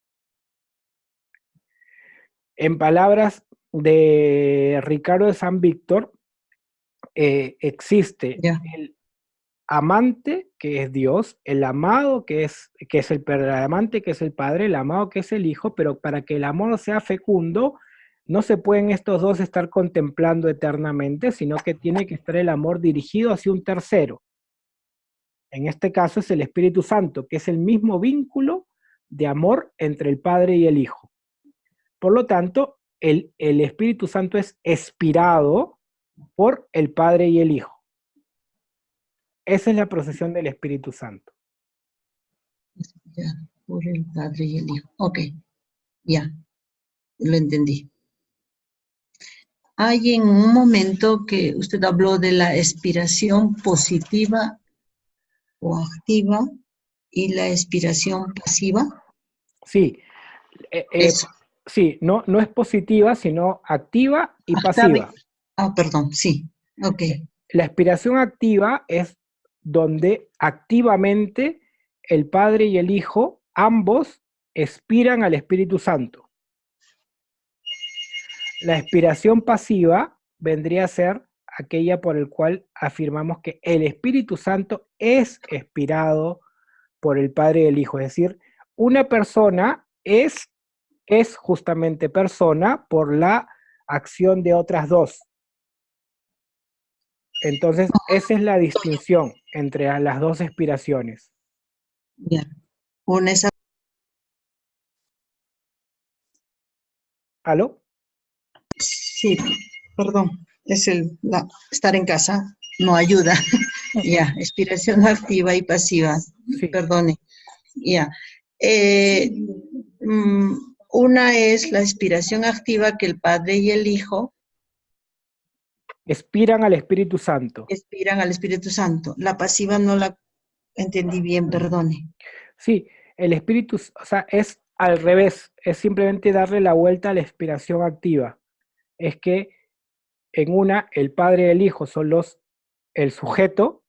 En palabras de Ricardo de San Víctor, existe Ya. el amante, que es Dios, el amado, que es el amante, que es el Padre, el amado, que es el Hijo, pero para que el amor sea fecundo, no se pueden estos dos estar contemplando eternamente, sino que tiene que estar el amor dirigido hacia un tercero. En este caso es el Espíritu Santo, que es el mismo vínculo de amor entre el Padre y el Hijo. Por lo tanto, el Espíritu Santo es expirado por el Padre y el Hijo. Esa es la procesión del Espíritu Santo. Ya, por el Padre y el Hijo. Ok, ya, lo entendí. Hay en un momento que usted habló de la expiración positiva o activa y la expiración pasiva. Sí, Eso. sí, no es positiva, sino activa y pasiva. Perdón, sí. Ok. La expiración activa es donde activamente el Padre y el Hijo, ambos, expiran al Espíritu Santo. La expiración pasiva vendría a ser aquella por el cual afirmamos que el Espíritu Santo es expirado por el Padre y el Hijo. Es decir, una persona es justamente persona por la acción de otras dos. Entonces, esa es la distinción entre las dos expiraciones. Ya. Una es ¿Aló? sí, perdón, es estar en casa no ayuda. Ya, expiración activa y pasiva. Sí. Perdone. Ya. Eh, una es la expiración activa que el Padre y el Hijo Expiran al Espíritu Santo. expiran al Espíritu Santo. La pasiva no la entendí bien, perdone. Sí, el Espíritu, o sea, es al revés, es simplemente darle la vuelta a la expiración activa. Es que en una, el Padre y el Hijo son el sujeto,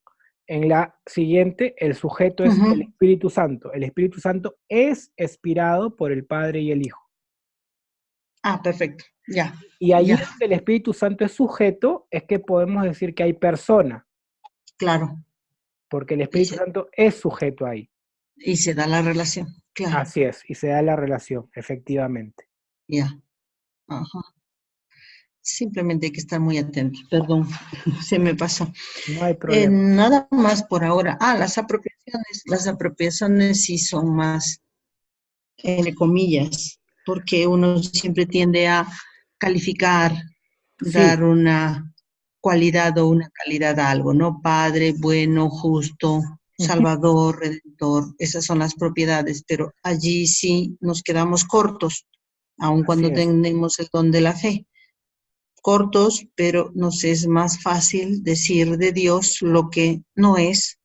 en la siguiente, el sujeto es el Espíritu Santo. El Espíritu Santo es expirado por el Padre y el Hijo. Perfecto, ya. Y allí Ya. donde el Espíritu Santo es sujeto, es que podemos decir que hay persona. Claro. Porque el Espíritu Santo es sujeto ahí. Y se da la relación, claro. Así es, y se da la relación, efectivamente. Ya. Ajá. Simplemente hay que estar muy atentos. Perdón, se me pasó. No hay problema. Nada más por ahora. Las apropiaciones. Las apropiaciones sí son más, entre comillas, porque uno siempre tiende a calificar, Sí. dar una cualidad o una calidad a algo, ¿no? Padre, bueno, justo, Salvador, Redentor, esas son las propiedades, pero allí sí nos quedamos cortos, aun cuando tenemos el don de la fe. Cortos, pero nos es más fácil decir de Dios lo que no es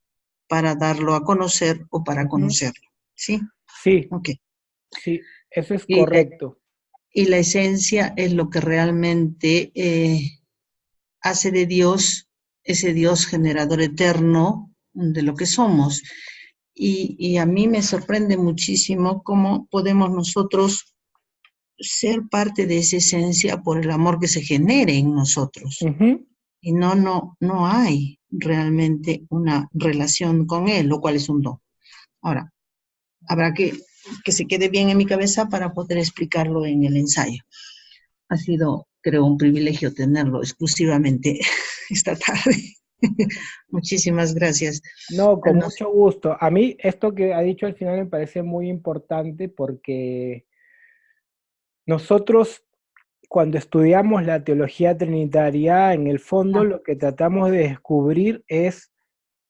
para darlo a conocer o para conocerlo, ¿sí? Sí, Ok. sí, eso es correcto. Y la esencia es lo que realmente hace de Dios ese Dios generador eterno de lo que somos. Y a mí me sorprende muchísimo cómo podemos nosotros ser parte de esa esencia por el amor que se genere en nosotros. Y no hay realmente una relación con Él, lo cual es un don. Ahora, habrá que se quede bien en mi cabeza para poder explicarlo en el ensayo. Ha sido, creo, un privilegio tenerlo exclusivamente esta tarde. Muchísimas gracias. No, con mucho gusto. A mí esto que ha dicho al final me parece muy importante porque nosotros cuando estudiamos la teología trinitaria, en el fondo lo que tratamos de descubrir es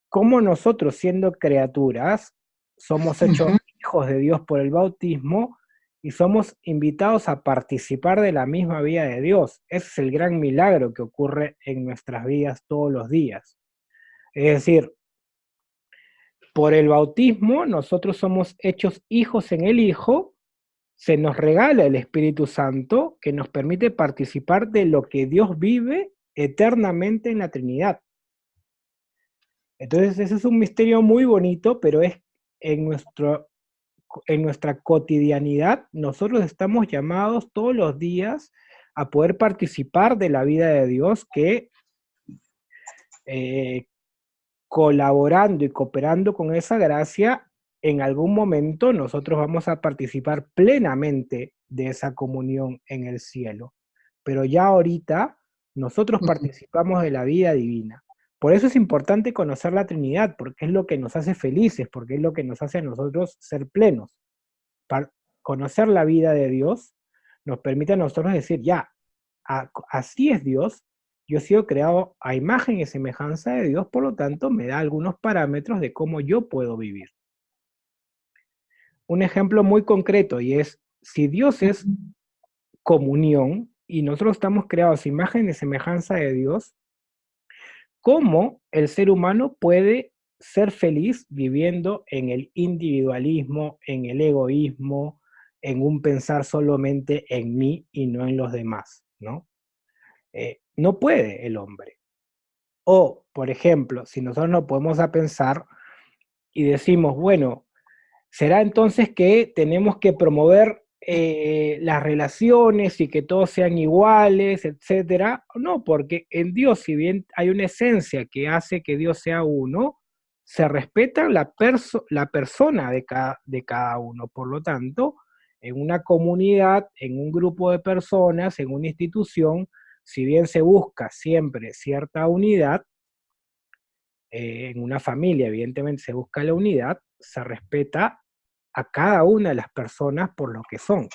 cómo nosotros, siendo criaturas, somos hechos hijos de Dios por el bautismo y somos invitados a participar de la misma vida de Dios. Ese es el gran milagro que ocurre en nuestras vidas todos los días. Es decir, por el bautismo nosotros somos hechos hijos en el Hijo, se nos regala el Espíritu Santo que nos permite participar de lo que Dios vive eternamente en la Trinidad. Entonces ese es un misterio muy bonito, pero es en nuestra cotidianidad, nosotros estamos llamados todos los días a poder participar de la vida de Dios que colaborando y cooperando con esa gracia, en algún momento nosotros vamos a participar plenamente de esa comunión en el cielo. Pero ya ahorita nosotros participamos de la vida divina. Por eso es importante conocer la Trinidad, porque es lo que nos hace felices, porque es lo que nos hace a nosotros ser plenos. Para conocer la vida de Dios nos permite a nosotros decir, ya, así es Dios, Yo he sido creado a imagen y semejanza de Dios, por lo tanto me da algunos parámetros de cómo yo puedo vivir. Un ejemplo muy concreto y es, si Dios es comunión y nosotros estamos creados a imagen y semejanza de Dios, ¿cómo el ser humano puede ser feliz viviendo en el individualismo, en el egoísmo, en un pensar solamente en mí y no en los demás, ¿no? No puede el hombre. O, por ejemplo, si nosotros nos podemos a pensar y decimos, bueno, ¿será entonces que tenemos que promover las relaciones y que todos sean iguales, etcétera? No, porque en Dios, si bien hay una esencia que hace que Dios sea uno, se respeta la persona de cada uno. Por lo tanto, en una comunidad, en un grupo de personas, en una institución, si bien se busca siempre cierta unidad, en una familia evidentemente se busca la unidad, se respeta a cada una de las personas por lo que son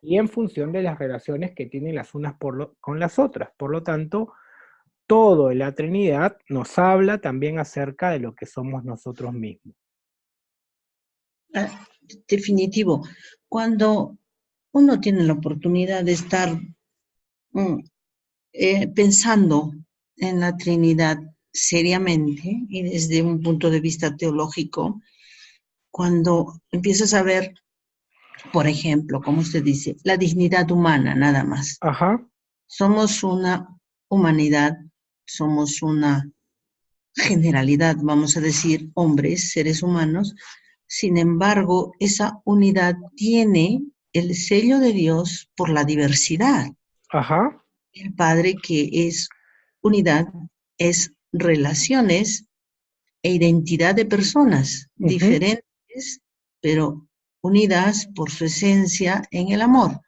y en función de las relaciones que tienen las unas con las otras. Por lo tanto, todo en la Trinidad nos habla también acerca de lo que somos nosotros mismos. Definitivo. Cuando uno tiene la oportunidad de estar pensando en la Trinidad seriamente y desde un punto de vista teológico, cuando empiezas a ver, por ejemplo, como usted dice, la dignidad humana nada más. Ajá. Somos una humanidad, somos una generalidad, vamos a decir, hombres, seres humanos. Sin embargo, esa unidad tiene el sello de Dios por la diversidad. Ajá. El Padre, que es unidad, es relaciones e identidad de personas diferentes, pero unidas por su esencia en el amor.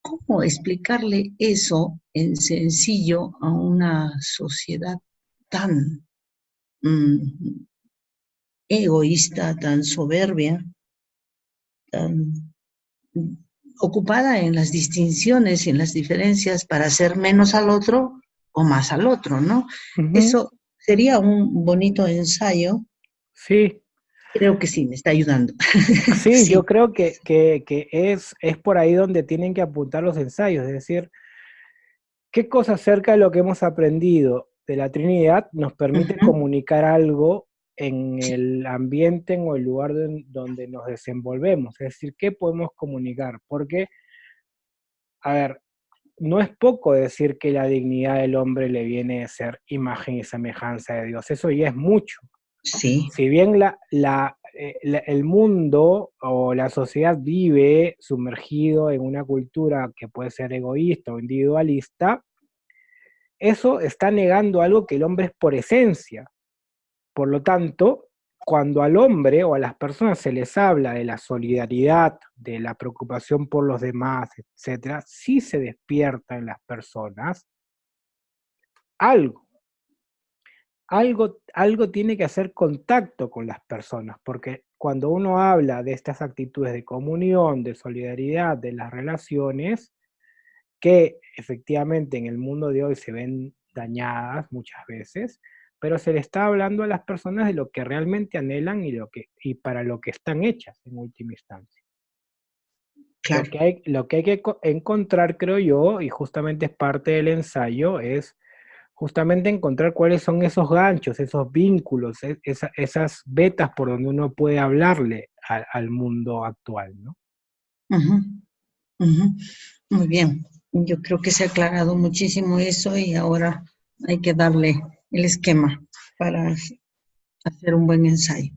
¿Cómo explicarle eso en sencillo a una sociedad tan egoísta, tan soberbia, tan ocupada en las distinciones y en las diferencias para hacer menos al otro o más al otro, ¿no? Eso sería un bonito ensayo. Sí. Creo que sí, me está ayudando. Sí, Sí. yo creo que es por ahí donde tienen que apuntar los ensayos, es decir, ¿qué cosa acerca de lo que hemos aprendido de la Trinidad nos permite comunicar algo en el ambiente o el lugar donde nos desenvolvemos? Es decir, ¿qué podemos comunicar? Porque, a ver, no es poco decir que la dignidad del hombre le viene de ser imagen y semejanza de Dios, eso ya es mucho. Sí. Si bien el mundo o la sociedad vive sumergido en una cultura que puede ser egoísta o individualista, eso está negando algo que el hombre es por esencia. Por lo tanto, cuando al hombre o a las personas se les habla de la solidaridad, de la preocupación por los demás, etcétera, sí se despierta en las personas algo. Algo tiene que hacer contacto con las personas, porque cuando uno habla de estas actitudes de comunión, de solidaridad, de las relaciones, que efectivamente en el mundo de hoy se ven dañadas muchas veces, pero se le está hablando a las personas de lo que realmente anhelan y para lo que están hechas en última instancia. Claro. Lo que hay que encontrar, creo yo, y justamente es parte del ensayo, es justamente encontrar cuáles son esos ganchos, esos vínculos, esas vetas por donde uno puede hablarle al mundo actual, ¿no? Muy bien. Yo creo que se ha aclarado muchísimo eso y ahora hay que darle el esquema para hacer un buen ensayo.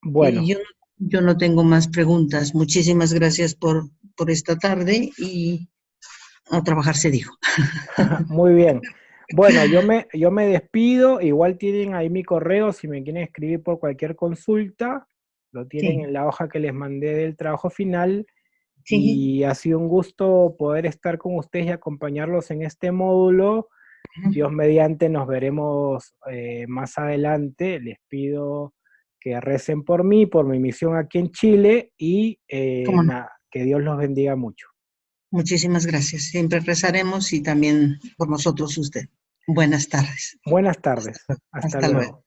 Bueno. Yo no tengo más preguntas. Muchísimas gracias por esta tarde y a trabajar se dijo. Muy bien. Bueno, yo me despido. Igual tienen ahí mi correo si me quieren escribir por cualquier consulta. Lo tienen Sí. en la hoja que les mandé del trabajo final. Sí. Y ha sido un gusto poder estar con ustedes y acompañarlos en este módulo. Dios mediante nos veremos más adelante. Les pido que recen por mí, por mi misión aquí en Chile y ¿Cómo no? que Dios los bendiga mucho. Muchísimas gracias. Siempre rezaremos y también por nosotros usted. Buenas tardes. Buenas tardes. Hasta Hasta luego. luego.